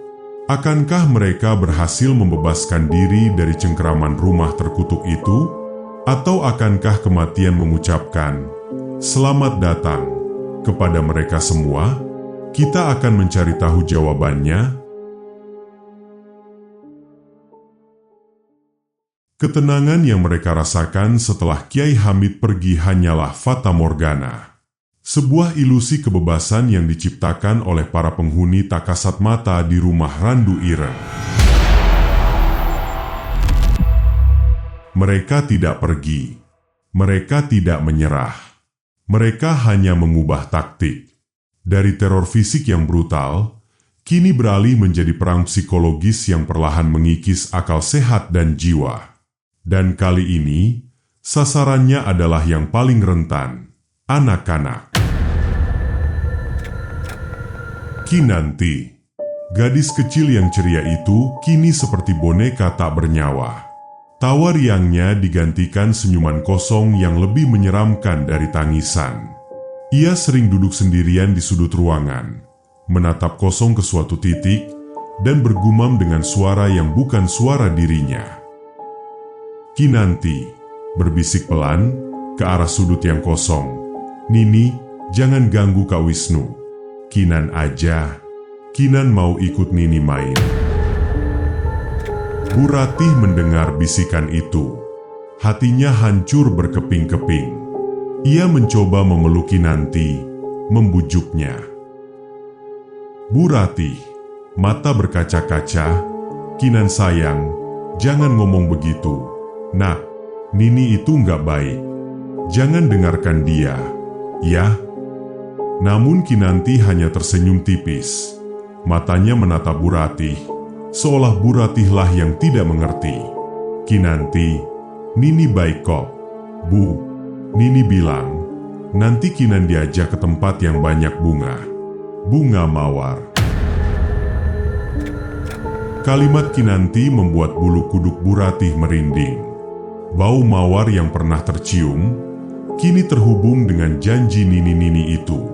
Akankah mereka berhasil membebaskan diri dari cengkeraman rumah terkutuk itu? Atau akankah kematian mengucapkan, "Selamat datang," kepada mereka semua? Kita akan mencari tahu jawabannya. Ketenangan yang mereka rasakan setelah Kiai Hamid pergi hanyalah fata morgana. Sebuah ilusi kebebasan yang diciptakan oleh para penghuni tak kasat mata di rumah randu ireng. Mereka tidak pergi. Mereka tidak menyerah. Mereka hanya mengubah taktik. Dari teror fisik yang brutal, kini beralih menjadi perang psikologis yang perlahan mengikis akal sehat dan jiwa. Dan kali ini, sasarannya adalah yang paling rentan, anak-anak. Kinanti, gadis kecil yang ceria itu kini seperti boneka tak bernyawa. Tawa riangnya digantikan senyuman kosong yang lebih menyeramkan dari tangisan. Ia sering duduk sendirian di sudut ruangan, menatap kosong ke suatu titik, dan bergumam dengan suara yang bukan suara dirinya. Kinanti berbisik pelan ke arah sudut yang kosong. "Nini, jangan ganggu Kak Wisnu. Kinan aja. Kinan mau ikut Nini main." Bu Ratih mendengar bisikan itu. Hatinya hancur berkeping-keping. Ia mencoba memeluk Kinanti, membujuknya. "Bu Ratih," mata berkaca-kaca, "Kinan sayang, "Jangan ngomong begitu, Nak. Nini itu nggak baik. Jangan dengarkan dia, ya." Namun Kinanti hanya tersenyum tipis. Matanya menatap Bu Ratih, seolah Bu Ratihlah yang tidak mengerti. "Kinanti, Nini baik kok, Bu." Nini bilang, "Nanti Kinan diajak ke tempat yang banyak bunga. Bunga mawar." Kalimat Kinanti membuat bulu kuduk Bu Ratih merinding. Bau mawar yang pernah tercium, kini terhubung dengan janji Nini-Nini itu.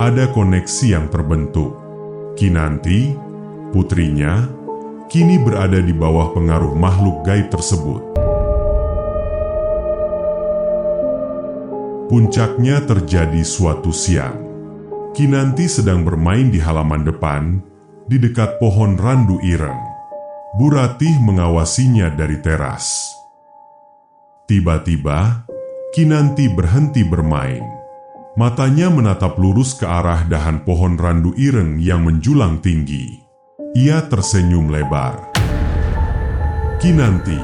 Ada koneksi yang terbentuk. Kinanti, putrinya, kini berada di bawah pengaruh makhluk gaib tersebut. Puncaknya terjadi suatu siang. Kinanti sedang bermain di halaman depan, di dekat pohon randu ireng. Bu Ratih mengawasinya dari teras. Tiba-tiba, Kinanti berhenti bermain. Matanya menatap lurus ke arah dahan pohon randu ireng yang menjulang tinggi. Ia tersenyum lebar. Kinanti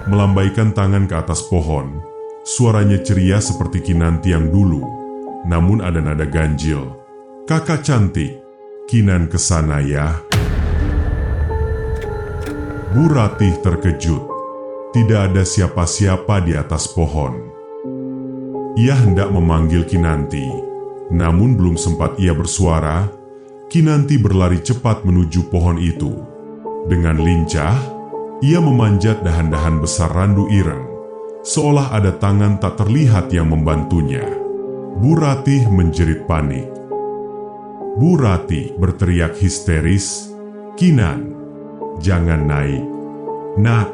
melambaikan tangan ke atas pohon. Suaranya ceria seperti Kinanti yang dulu, namun ada nada ganjil. "Kakak cantik, Kinan kesana ya." Bu Ratih terkejut. Tidak ada siapa-siapa di atas pohon. Ia hendak memanggil Kinanti, namun belum sempat ia bersuara, Kinanti berlari cepat menuju pohon itu. Dengan lincah, ia memanjat dahan-dahan besar randu ireng, seolah ada tangan tak terlihat yang membantunya. Bu Ratih menjerit panik. Bu Ratih berteriak histeris, "Kinan, jangan naik. Nak,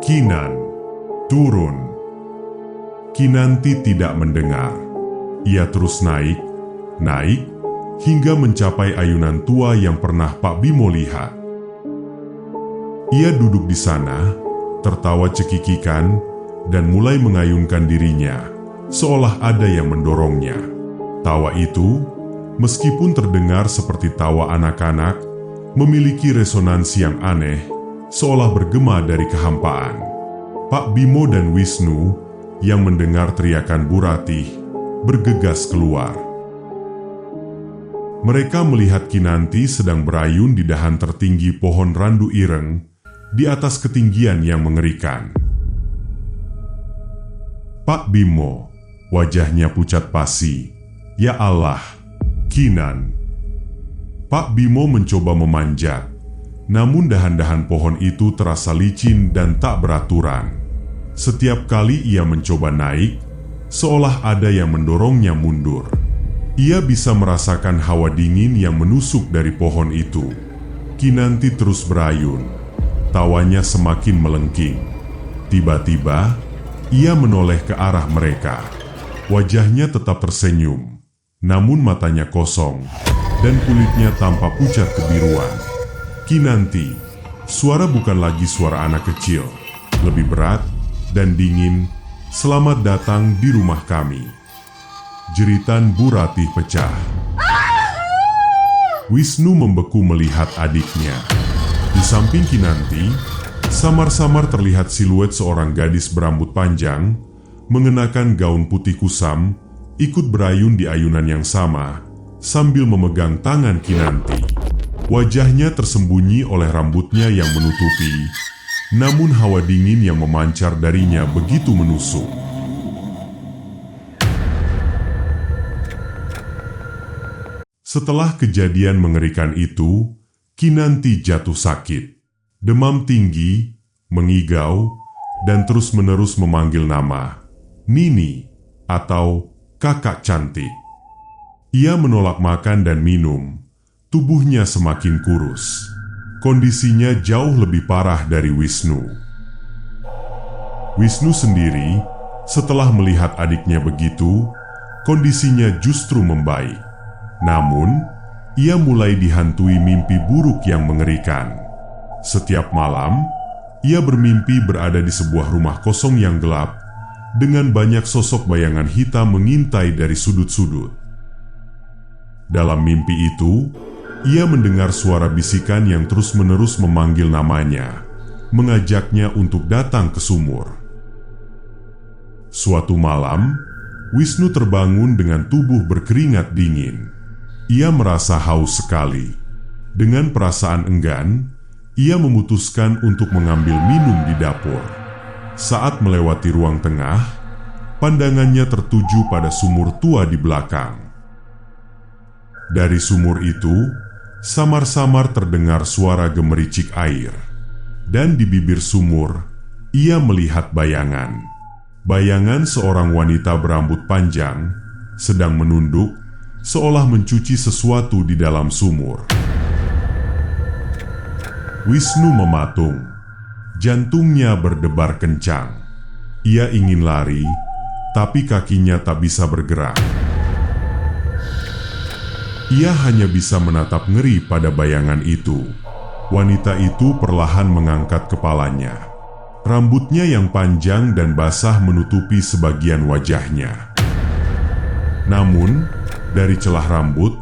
Kinan, turun." Kinanti tidak mendengar. Ia terus naik, hingga mencapai ayunan tua yang pernah Pak Bimo lihat. Ia duduk di sana, tertawa cekikikan, dan mulai mengayunkan dirinya, seolah ada yang mendorongnya. Tawa itu, meskipun terdengar seperti tawa anak-anak, memiliki resonansi yang aneh, seolah bergema dari kehampaan. Pak Bimo dan Wisnu yang mendengar teriakan Bu Ratih bergegas keluar. Mereka melihat Kinanti sedang berayun di dahan tertinggi pohon randu ireng di atas ketinggian yang mengerikan. Pak Bimo, wajahnya pucat pasi. "Ya Allah, Kinan." Pak Bimo mencoba memanjat, namun dahan-dahan pohon itu terasa licin dan tak beraturan. Setiap kali ia mencoba naik, seolah ada yang mendorongnya mundur. Ia bisa merasakan hawa dingin yang menusuk dari pohon itu. Kinanti terus berayun, tawanya semakin melengking. Tiba-tiba, ia menoleh ke arah mereka. Wajahnya tetap tersenyum, namun matanya kosong, dan kulitnya tampak pucat kebiruan. "Kinanti," suara bukan lagi suara anak kecil, lebih berat dan dingin, "Selamat datang di rumah kami." Jeritan Bu Ratih pecah. Wisnu membeku melihat adiknya. Di samping Kinanti, samar-samar terlihat siluet seorang gadis berambut panjang, mengenakan gaun putih kusam, ikut berayun di ayunan yang sama, sambil memegang tangan Kinanti. Wajahnya tersembunyi oleh rambutnya yang menutupi, namun hawa dingin yang memancar darinya begitu menusuk. Setelah kejadian mengerikan itu, Kinanti jatuh sakit. Demam tinggi, mengigau, dan terus-menerus memanggil nama Nini atau kakak cantik. Ia menolak makan dan minum, tubuhnya semakin kurus. Kondisinya jauh lebih parah dari Wisnu. Wisnu sendiri, setelah melihat adiknya begitu, kondisinya justru membaik. Namun, ia mulai dihantui mimpi buruk yang mengerikan. Setiap malam, ia bermimpi berada di sebuah rumah kosong yang gelap, dengan banyak sosok bayangan hitam mengintai dari sudut-sudut. Dalam mimpi itu, ia mendengar suara bisikan yang terus-menerus memanggil namanya, mengajaknya untuk datang ke sumur. Suatu malam, Wisnu terbangun dengan tubuh berkeringat dingin. Ia merasa haus sekali. Dengan perasaan enggan, ia memutuskan untuk mengambil minum di dapur. Saat melewati ruang tengah, pandangannya tertuju pada sumur tua di belakang. Dari sumur itu, samar-samar terdengar suara gemericik air. Dan di bibir sumur, ia melihat bayangan. Bayangan seorang wanita berambut panjang, sedang menunduk, seolah mencuci sesuatu di dalam sumur. Wisnu mematung. Jantungnya berdebar kencang. Ia ingin lari, tapi kakinya tak bisa bergerak. Ia hanya bisa menatap ngeri pada bayangan itu. Wanita itu perlahan mengangkat kepalanya. Rambutnya yang panjang dan basah menutupi sebagian wajahnya. Namun, dari celah rambut,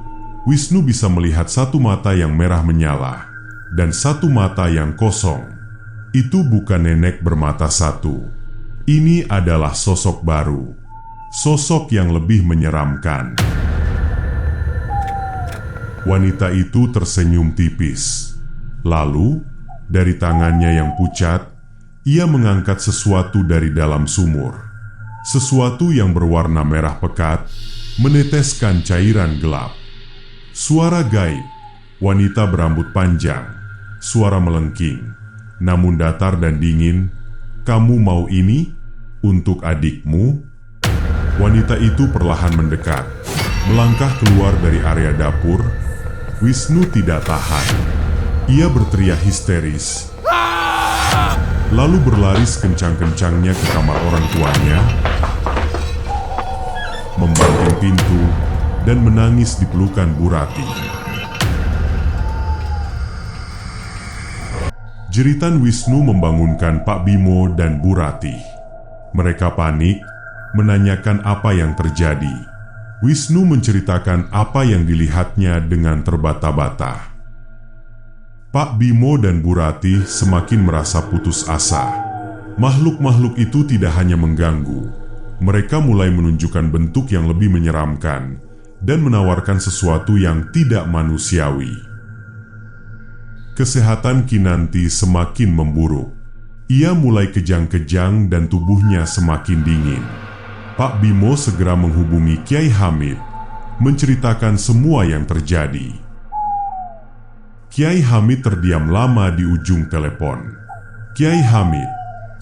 Wisnu bisa melihat satu mata yang merah menyala dan satu mata yang kosong. Itu bukan nenek bermata satu. Ini adalah sosok baru. Sosok yang lebih menyeramkan. Wanita itu tersenyum tipis. Lalu, dari tangannya yang pucat, ia mengangkat sesuatu dari dalam sumur. Sesuatu yang berwarna merah pekat, meneteskan cairan gelap. Suara gaib, wanita berambut panjang, suara melengking, namun datar dan dingin. "Kamu mau ini? Untuk adikmu?" Wanita itu perlahan mendekat, melangkah keluar dari area dapur. Wisnu tidak tahan. Ia berteriak histeris, lalu berlari sekencang-kencangnya ke kamar orang tuanya, membanting pintu, dan menangis di pelukan Bu Rati. Jeritan Wisnu membangunkan Pak Bimo dan Bu Rati. Mereka panik, menanyakan apa yang terjadi. Wisnu menceritakan apa yang dilihatnya dengan terbata-bata. Pak Bimo dan Bu Rati semakin merasa putus asa. Makhluk-makhluk itu tidak hanya mengganggu, mereka mulai menunjukkan bentuk yang lebih menyeramkan dan menawarkan sesuatu yang tidak manusiawi. Kesehatan Kinanti semakin memburuk. Ia mulai kejang-kejang dan tubuhnya semakin dingin. Pak Bimo segera menghubungi Kiai Hamid, menceritakan semua yang terjadi. Kiai Hamid terdiam lama di ujung telepon. "Kiai Hamid,"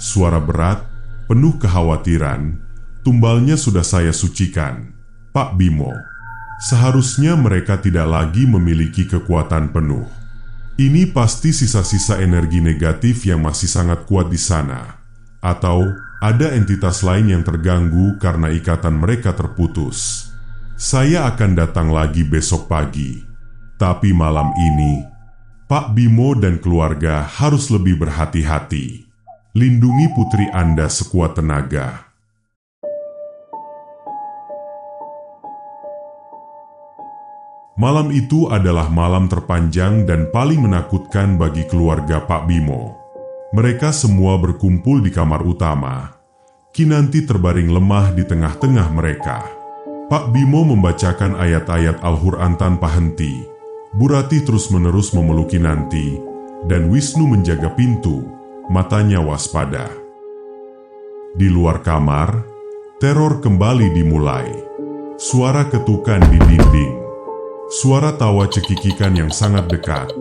suara berat, penuh kekhawatiran, "tumbalnya sudah saya sucikan, Pak Bimo. Seharusnya mereka tidak lagi memiliki kekuatan penuh. Ini pasti sisa-sisa energi negatif yang masih sangat kuat di sana. Atau ada entitas lain yang terganggu karena ikatan mereka terputus. Saya akan datang lagi besok pagi. Tapi malam ini, Pak Bimo dan keluarga harus lebih berhati-hati. Lindungi putri Anda sekuat tenaga." Malam itu adalah malam terpanjang dan paling menakutkan bagi keluarga Pak Bimo. Mereka semua berkumpul di kamar utama. Kinanti terbaring lemah di tengah-tengah mereka. Pak Bimo membacakan ayat-ayat Al-Quran tanpa henti. Bu Rati terus-menerus memeluk Kinanti, dan Wisnu menjaga pintu, matanya waspada. Di luar kamar, teror kembali dimulai. Suara ketukan di dinding. Suara tawa cekikikan yang sangat dekat,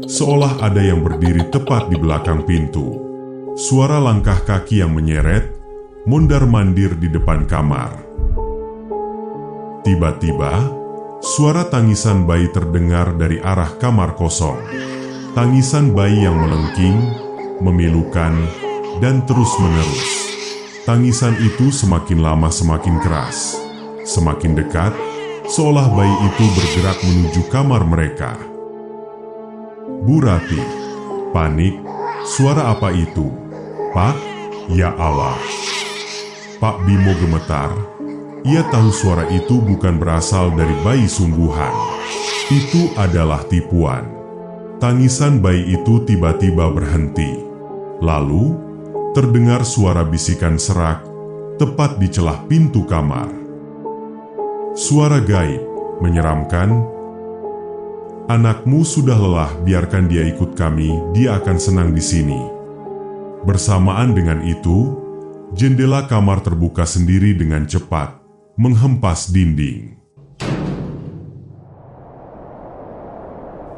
seolah ada yang berdiri tepat di belakang pintu. Suara langkah kaki yang menyeret, mondar-mandir di depan kamar. Tiba-tiba, suara tangisan bayi terdengar dari arah kamar kosong. Tangisan bayi yang melengking, memilukan, dan terus-menerus. Tangisan itu semakin lama semakin keras, semakin dekat, seolah bayi itu bergerak menuju kamar mereka. Bu Rati panik. "Suara apa itu, Pak? Ya Allah!" Pak Bimo gemetar. Ia tahu suara itu bukan berasal dari bayi sungguhan. Itu adalah tipuan. Tangisan bayi itu tiba-tiba berhenti. Lalu, terdengar suara bisikan serak tepat di celah pintu kamar. Suara gaib, menyeramkan. "Anakmu sudah lelah, biarkan dia ikut kami, dia akan senang di sini." Bersamaan dengan itu, jendela kamar terbuka sendiri dengan cepat, menghempas dinding.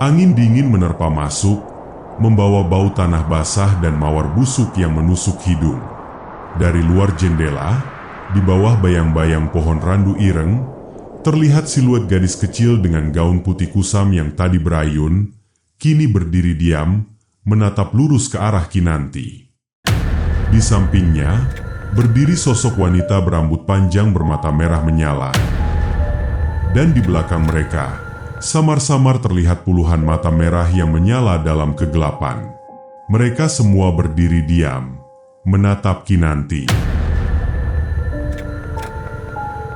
Angin dingin menerpa masuk, membawa bau tanah basah dan mawar busuk yang menusuk hidung. Dari luar jendela, di bawah bayang-bayang pohon randu ireng, terlihat siluet gadis kecil dengan gaun putih kusam yang tadi berayun, kini berdiri diam, menatap lurus ke arah Kinanti. Di sampingnya, berdiri sosok wanita berambut panjang bermata merah menyala. Dan di belakang mereka, samar-samar terlihat puluhan mata merah yang menyala dalam kegelapan. Mereka semua berdiri diam, menatap Kinanti.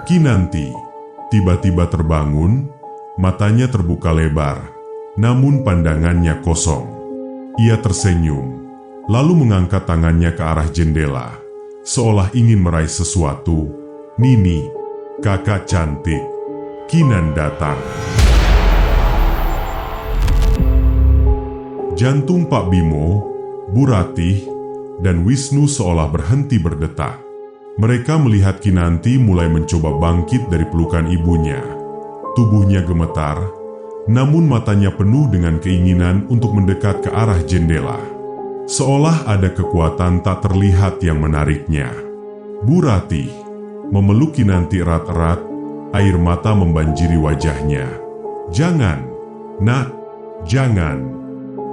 Kinanti tiba-tiba terbangun, matanya terbuka lebar, namun pandangannya kosong. Ia tersenyum, lalu mengangkat tangannya ke arah jendela, seolah ingin meraih sesuatu. "Nini, kakak cantik." Kinan datang. Jantung Pak Bimo, Bu Ratih, dan Wisnu seolah berhenti berdetak. Mereka melihat Kinanti mulai mencoba bangkit dari pelukan ibunya. Tubuhnya gemetar, namun matanya penuh dengan keinginan untuk mendekat ke arah jendela. Seolah ada kekuatan tak terlihat yang menariknya. Bu Ratih memeluk Kinanti erat-erat, air mata membanjiri wajahnya. "Jangan, Nak, jangan,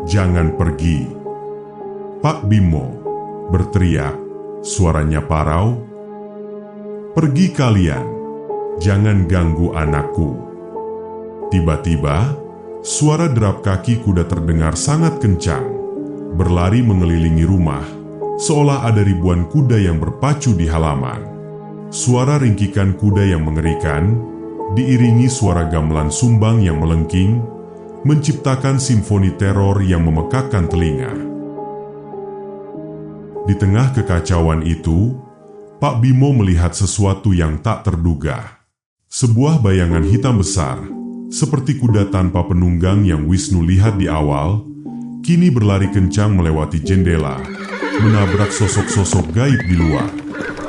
jangan pergi." Pak Bimo berteriak, suaranya parau, "Pergi kalian, jangan ganggu anakku." Tiba-tiba, suara derap kaki kuda terdengar sangat kencang, berlari mengelilingi rumah, seolah ada ribuan kuda yang berpacu di halaman. Suara ringkikan kuda yang mengerikan, diiringi suara gamelan sumbang yang melengking, menciptakan simfoni teror yang memekakkan telinga. Di tengah kekacauan itu, Pak Bimo melihat sesuatu yang tak terduga. Sebuah bayangan hitam besar, seperti kuda tanpa penunggang yang Wisnu lihat di awal, kini berlari kencang melewati jendela, menabrak sosok-sosok gaib di luar.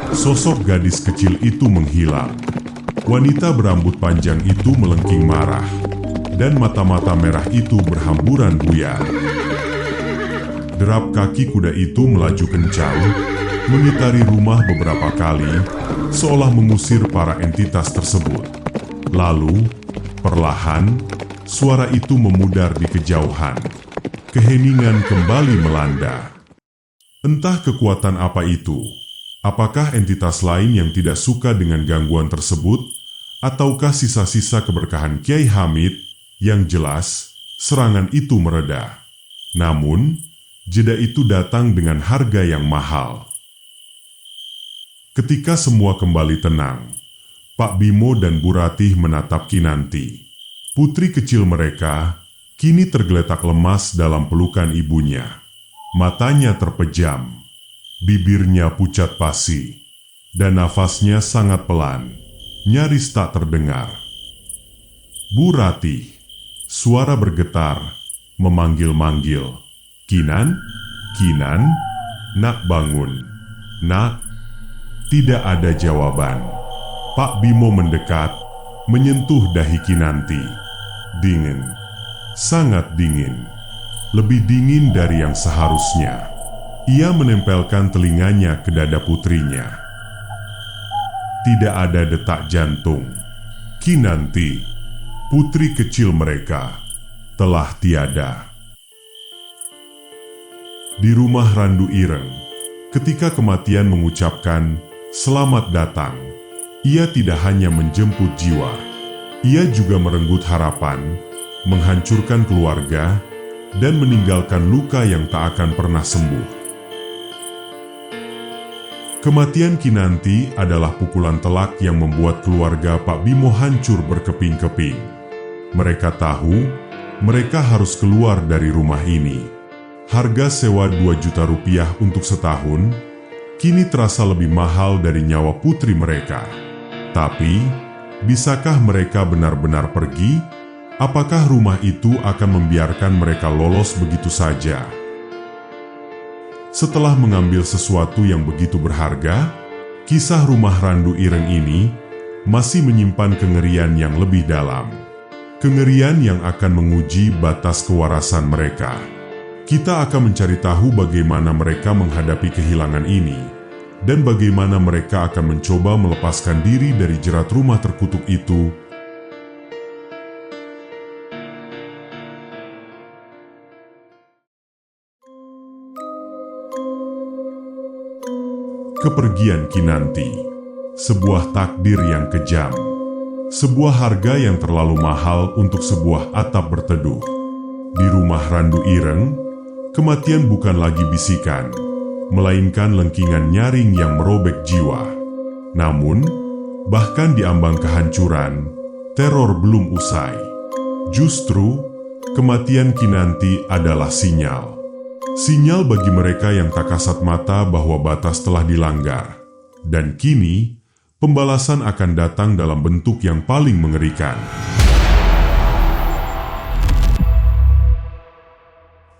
Sosok gadis kecil itu menghilang. Wanita berambut panjang itu melengking marah, dan mata-mata merah itu berhamburan buyar. Derap kaki kuda itu melaju kencang, mengitari rumah beberapa kali, seolah mengusir para entitas tersebut. Lalu, perlahan, suara itu memudar di kejauhan. Keheningan kembali melanda. Entah kekuatan apa itu. Apakah entitas lain yang tidak suka dengan gangguan tersebut, ataukah sisa-sisa keberkahan Kiai Hamid? Yang jelas, serangan itu mereda. Namun, jeda itu datang dengan harga yang mahal. Ketika semua kembali tenang, Pak Bimo dan Bu Ratih menatap Kinanti. Putri kecil mereka kini tergeletak lemas dalam pelukan ibunya. Matanya terpejam, bibirnya pucat pasi, dan nafasnya sangat pelan, nyaris tak terdengar. Bu Ratih, suara bergetar, memanggil-manggil. "Kinan, Kinan, nak bangun, nak." Tidak ada jawaban. Pak Bimo mendekat, menyentuh dahi Kinanti. Dingin, sangat dingin, lebih dingin dari yang seharusnya. Ia menempelkan telinganya ke dada putrinya. Tidak ada detak jantung. Kinanti, putri kecil mereka, telah tiada. Di rumah randu ireng, ketika kematian mengucapkan "Selamat datang", ia tidak hanya menjemput jiwa, ia juga merenggut harapan, menghancurkan keluarga, dan meninggalkan luka yang tak akan pernah sembuh. Kematian Kinanti adalah pukulan telak yang membuat keluarga Pak Bimo hancur berkeping-keping. Mereka tahu, mereka harus keluar dari rumah ini. Harga sewa 2 juta rupiah untuk setahun kini terasa lebih mahal dari nyawa putri mereka. Tapi, bisakah mereka benar-benar pergi? Apakah rumah itu akan membiarkan mereka lolos begitu saja? Setelah mengambil sesuatu yang begitu berharga, kisah rumah Randu Ireng ini masih menyimpan kengerian yang lebih dalam. Kengerian yang akan menguji batas kewarasan mereka. Kita akan mencari tahu bagaimana mereka menghadapi kehilangan ini, dan bagaimana mereka akan mencoba melepaskan diri dari jerat rumah terkutuk itu. Kepergian Kinanti, sebuah takdir yang kejam, sebuah harga yang terlalu mahal untuk sebuah atap berteduh. Di rumah Randu Ireng, kematian bukan lagi bisikan, melainkan lengkingan nyaring yang merobek jiwa. Namun, bahkan di ambang kehancuran, teror belum usai. Justru, kematian Kinanti adalah sinyal. Sinyal bagi mereka yang tak kasat mata bahwa batas telah dilanggar. Dan kini, pembalasan akan datang dalam bentuk yang paling mengerikan.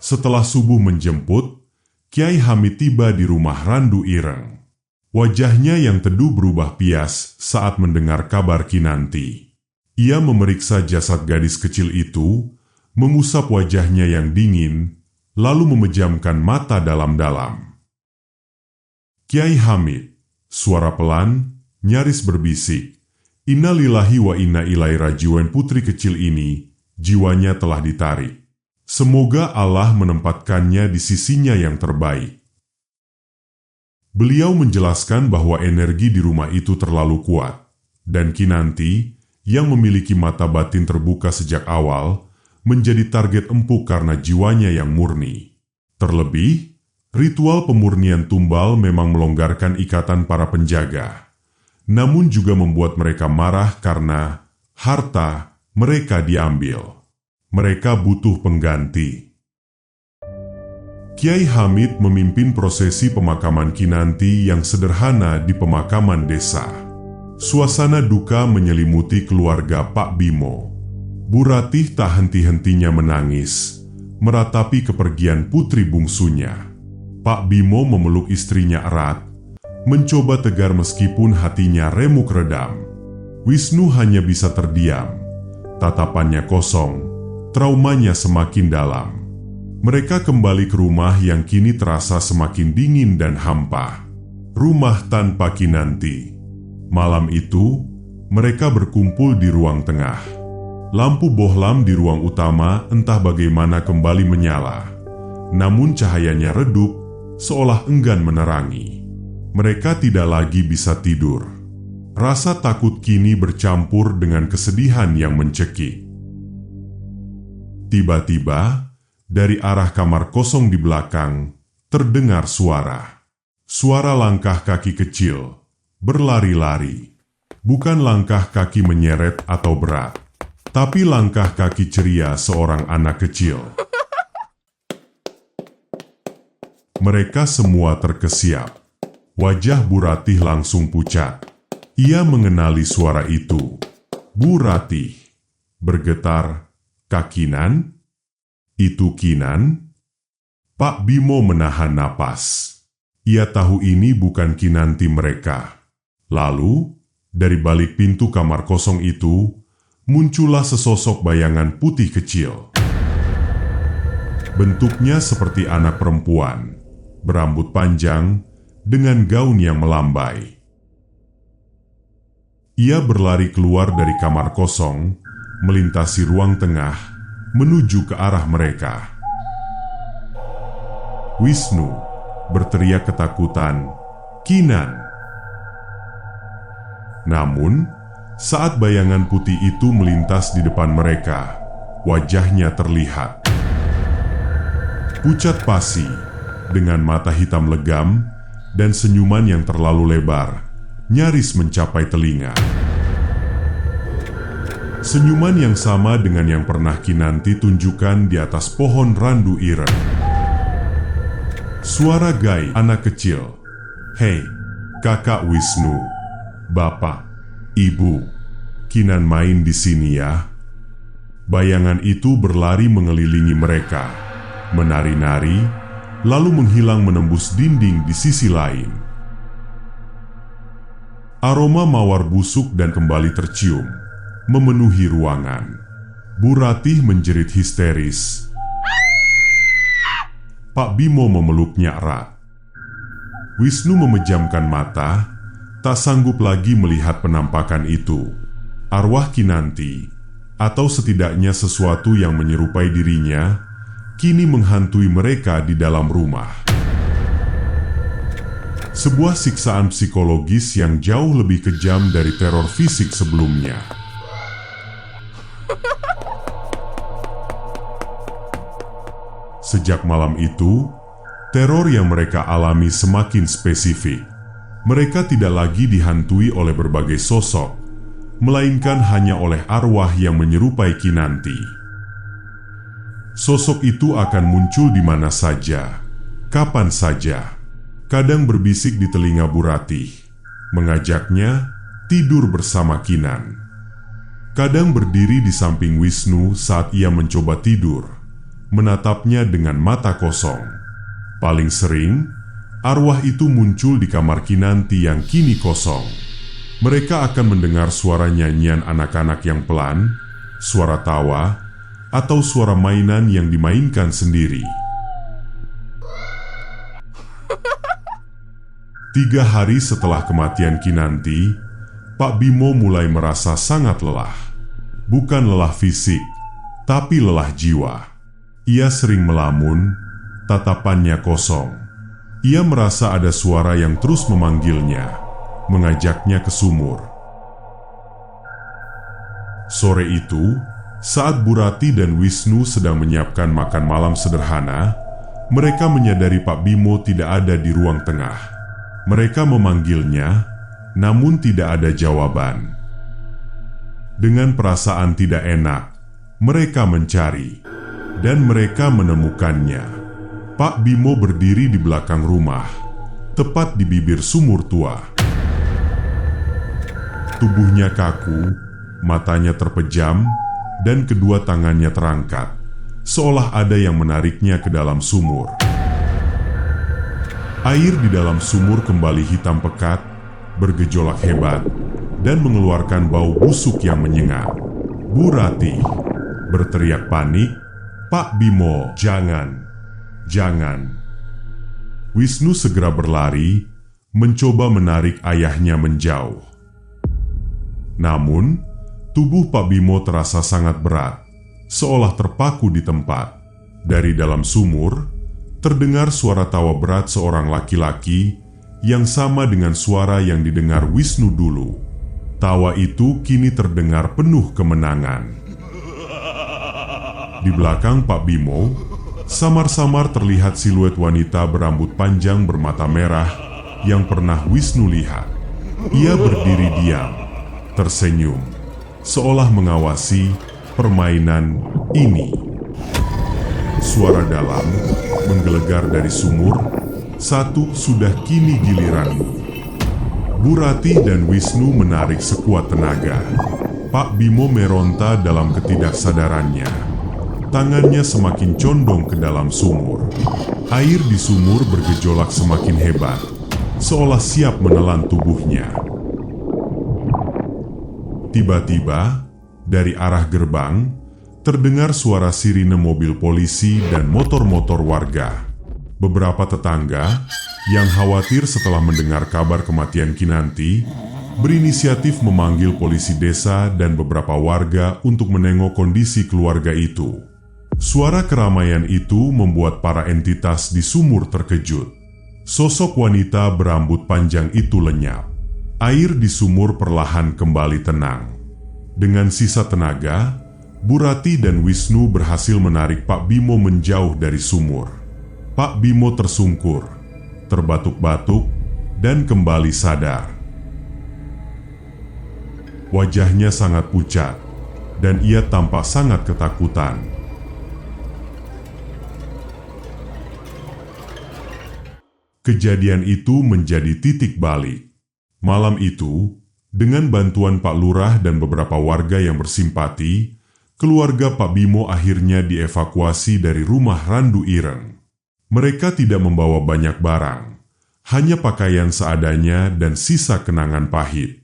Setelah subuh menjemput, Kiai Hamid tiba di rumah Randu Ireng. Wajahnya yang teduh berubah pias saat mendengar kabar Kinanti. Ia memeriksa jasad gadis kecil itu, mengusap wajahnya yang dingin, lalu memejamkan mata dalam-dalam. Kiai Hamid, suara pelan, nyaris berbisik, "Innalillahi wa inna ilaihi raji'un." Putri kecil ini, jiwanya telah ditarik. Semoga Allah menempatkannya di sisinya yang terbaik. Beliau menjelaskan bahwa energi di rumah itu terlalu kuat, dan Kinanti, yang memiliki mata batin terbuka sejak awal, menjadi target empuk karena jiwanya yang murni. Terlebih, ritual pemurnian tumbal memang melonggarkan ikatan para penjaga, namun juga membuat mereka marah karena harta mereka diambil. Mereka butuh pengganti. Kiai Hamid memimpin prosesi pemakaman Kinanti yang sederhana di pemakaman desa. Suasana duka menyelimuti keluarga Pak Bimo. Bu Ratih tak henti-hentinya menangis, meratapi kepergian putri bungsunya. Pak Bimo memeluk istrinya erat, mencoba tegar meskipun hatinya remuk redam. Wisnu hanya bisa terdiam, tatapannya kosong, traumanya semakin dalam. Mereka kembali ke rumah yang kini terasa semakin dingin dan hampa. Rumah tanpa Kinanti. Malam itu, mereka berkumpul di ruang tengah. Lampu bohlam di ruang utama entah bagaimana kembali menyala. Namun cahayanya redup, seolah enggan menerangi. Mereka tidak lagi bisa tidur. Rasa takut kini bercampur dengan kesedihan yang mencekik. Tiba-tiba, dari arah kamar kosong di belakang, terdengar suara. Suara langkah kaki kecil, berlari-lari. Bukan langkah kaki menyeret atau berat, tapi langkah kaki ceria seorang anak kecil. Mereka semua terkesiap. Wajah Bu Ratih langsung pucat. Ia mengenali suara itu. Bu Ratih bergetar. Kakinan? Itu Kinan? Pak Bimo menahan napas. Ia tahu ini bukan Kinanti mereka. Lalu, dari balik pintu kamar kosong itu, muncullah sesosok bayangan putih kecil. Bentuknya seperti anak perempuan, berambut panjang, dengan gaun yang melambai. Ia berlari keluar dari kamar kosong, melintasi ruang tengah, menuju ke arah mereka. Wisnu berteriak ketakutan, "Kinan!" Namun, saat bayangan putih itu melintas di depan mereka, wajahnya terlihat pucat pasi, dengan mata hitam legam dan senyuman yang terlalu lebar, nyaris mencapai telinga. Senyuman yang sama dengan yang pernah Kinanti tunjukkan di atas pohon Randu Ireng. Suara Gai, anak kecil. "Hei, Kakak Wisnu, Bapak, Ibu, Kinan main di sini ya." Bayangan itu berlari mengelilingi mereka, menari-nari, lalu menghilang menembus dinding di sisi lain. Aroma mawar busuk dan kembali tercium, memenuhi ruangan. Bu Ratih menjerit histeris. Pak Bimo memeluknya erat. Wisnu memejamkan mata, tak sanggup lagi melihat penampakan itu. Arwah Kinanti, atau setidaknya sesuatu yang menyerupai dirinya, kini menghantui mereka di dalam rumah. Sebuah siksaan psikologis yang jauh lebih kejam dari teror fisik sebelumnya. Sejak malam itu, teror yang mereka alami semakin spesifik. Mereka tidak lagi dihantui oleh berbagai sosok, melainkan hanya oleh arwah yang menyerupai Kinanti. Sosok itu akan muncul di mana saja, kapan saja. Kadang berbisik di telinga Bu Ratih, mengajaknya tidur bersama Kinan. Kadang berdiri di samping Wisnu saat ia mencoba tidur, menatapnya dengan mata kosong. Paling sering, arwah itu muncul di kamar Kinanti yang kini kosong. Mereka akan mendengar suara nyanyian anak-anak yang pelan, suara tawa, atau suara mainan yang dimainkan sendiri. 3 hari setelah kematian Kinanti, Pak Bimo mulai merasa sangat lelah. Bukan lelah fisik, tapi lelah jiwa. Ia sering melamun, tatapannya kosong. Ia merasa ada suara yang terus memanggilnya, mengajaknya ke sumur. Sore itu, saat Bu Ratih dan Wisnu sedang menyiapkan makan malam sederhana, mereka menyadari Pak Bimo tidak ada di ruang tengah. Mereka memanggilnya, namun tidak ada jawaban. Dengan perasaan tidak enak, mereka mencari, dan mereka menemukannya. Pak Bimo berdiri di belakang rumah, tepat di bibir sumur tua. Tubuhnya kaku, matanya terpejam, dan kedua tangannya terangkat, seolah ada yang menariknya ke dalam sumur. Air di dalam sumur kembali hitam pekat, bergejolak hebat, dan mengeluarkan bau busuk yang menyengat. Bu Ratih berteriak panik, "Pak Bimo, jangan, jangan." Wisnu segera berlari, mencoba menarik ayahnya menjauh. Namun, tubuh Pak Bimo terasa sangat berat, seolah terpaku di tempat. Dari dalam sumur, terdengar suara tawa berat seorang laki-laki yang sama dengan suara yang didengar Wisnu dulu. Tawa itu kini terdengar penuh kemenangan. Di belakang Pak Bimo, samar-samar terlihat siluet wanita berambut panjang bermata merah yang pernah Wisnu lihat. Ia berdiri diam, tersenyum, seolah mengawasi permainan ini. Suara dalam menggelegar dari sumur, "Satu sudah kini giliranmu." Bu Ratih dan Wisnu menarik sekuat tenaga. Pak Bimo meronta dalam ketidaksadarannya. Tangannya semakin condong ke dalam sumur. Air di sumur bergejolak semakin hebat, seolah siap menelan tubuhnya. Tiba-tiba, dari arah gerbang, terdengar suara sirine mobil polisi dan motor-motor warga. Beberapa tetangga yang khawatir setelah mendengar kabar kematian Kinanti, berinisiatif memanggil polisi desa dan beberapa warga untuk menengok kondisi keluarga itu. Suara keramaian itu membuat para entitas di sumur terkejut. Sosok wanita berambut panjang itu lenyap. Air di sumur perlahan kembali tenang. Dengan sisa tenaga, Bu Ratih dan Wisnu berhasil menarik Pak Bimo menjauh dari sumur. Pak Bimo tersungkur, terbatuk-batuk, dan kembali sadar. Wajahnya sangat pucat, dan ia tampak sangat ketakutan. Kejadian itu menjadi titik balik. Malam itu, dengan bantuan Pak Lurah dan beberapa warga yang bersimpati, keluarga Pak Bimo akhirnya dievakuasi dari rumah Randu Ireng. Mereka tidak membawa banyak barang, hanya pakaian seadanya dan sisa kenangan pahit.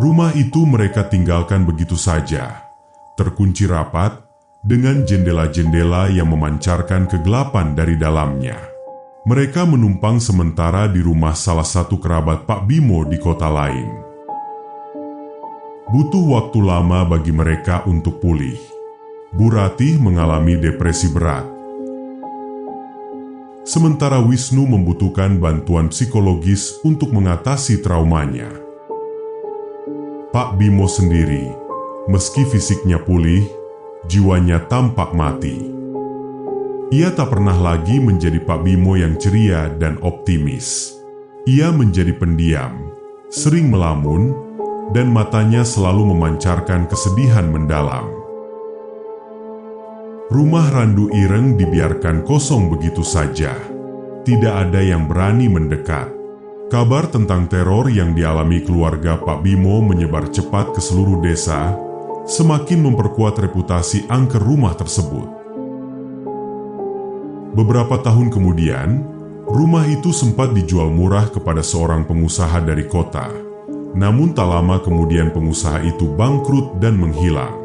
Rumah itu mereka tinggalkan begitu saja, terkunci rapat, dengan jendela-jendela yang memancarkan kegelapan dari dalamnya. Mereka menumpang sementara di rumah salah satu kerabat Pak Bimo di kota lain. Butuh waktu lama bagi mereka untuk pulih. Bu Ratih mengalami depresi berat. Sementara Wisnu membutuhkan bantuan psikologis untuk mengatasi traumanya. Pak Bimo sendiri, meski fisiknya pulih, jiwanya tampak mati. Ia tak pernah lagi menjadi Pak Bimo yang ceria dan optimis. Ia menjadi pendiam, sering melamun, dan matanya selalu memancarkan kesedihan mendalam. Rumah Randu Ireng dibiarkan kosong begitu saja. Tidak ada yang berani mendekat. Kabar tentang teror yang dialami keluarga Pak Bimo menyebar cepat ke seluruh desa, semakin memperkuat reputasi angker rumah tersebut. Beberapa tahun kemudian, rumah itu sempat dijual murah kepada seorang pengusaha dari kota. Namun tak lama kemudian pengusaha itu bangkrut dan menghilang.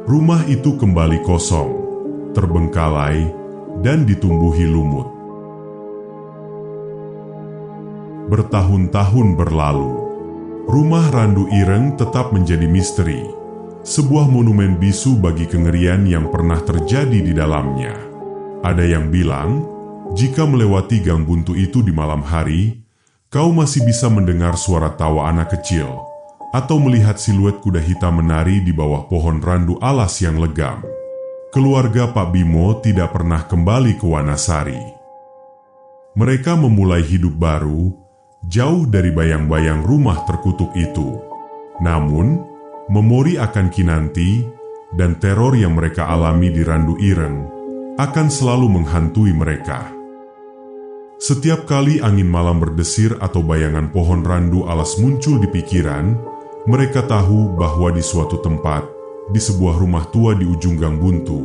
Rumah itu kembali kosong, terbengkalai, dan ditumbuhi lumut. Bertahun-tahun berlalu, rumah Randu Ireng tetap menjadi misteri, sebuah monumen bisu bagi kengerian yang pernah terjadi di dalamnya. Ada yang bilang, jika melewati gang buntu itu di malam hari, kau masih bisa mendengar suara tawa anak kecil, atau melihat siluet kuda hitam menari di bawah pohon randu alas yang legam. Keluarga Pak Bimo tidak pernah kembali ke Wanasari. Mereka memulai hidup baru, jauh dari bayang-bayang rumah terkutuk itu. Namun, memori akan Kinanti dan teror yang mereka alami di Randu Ireng akan selalu menghantui mereka. Setiap kali angin malam berdesir atau bayangan pohon randu alas muncul di pikiran, mereka tahu bahwa di suatu tempat, di sebuah rumah tua di ujung gang buntu,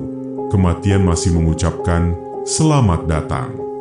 kematian masih mengucapkan, "Selamat datang."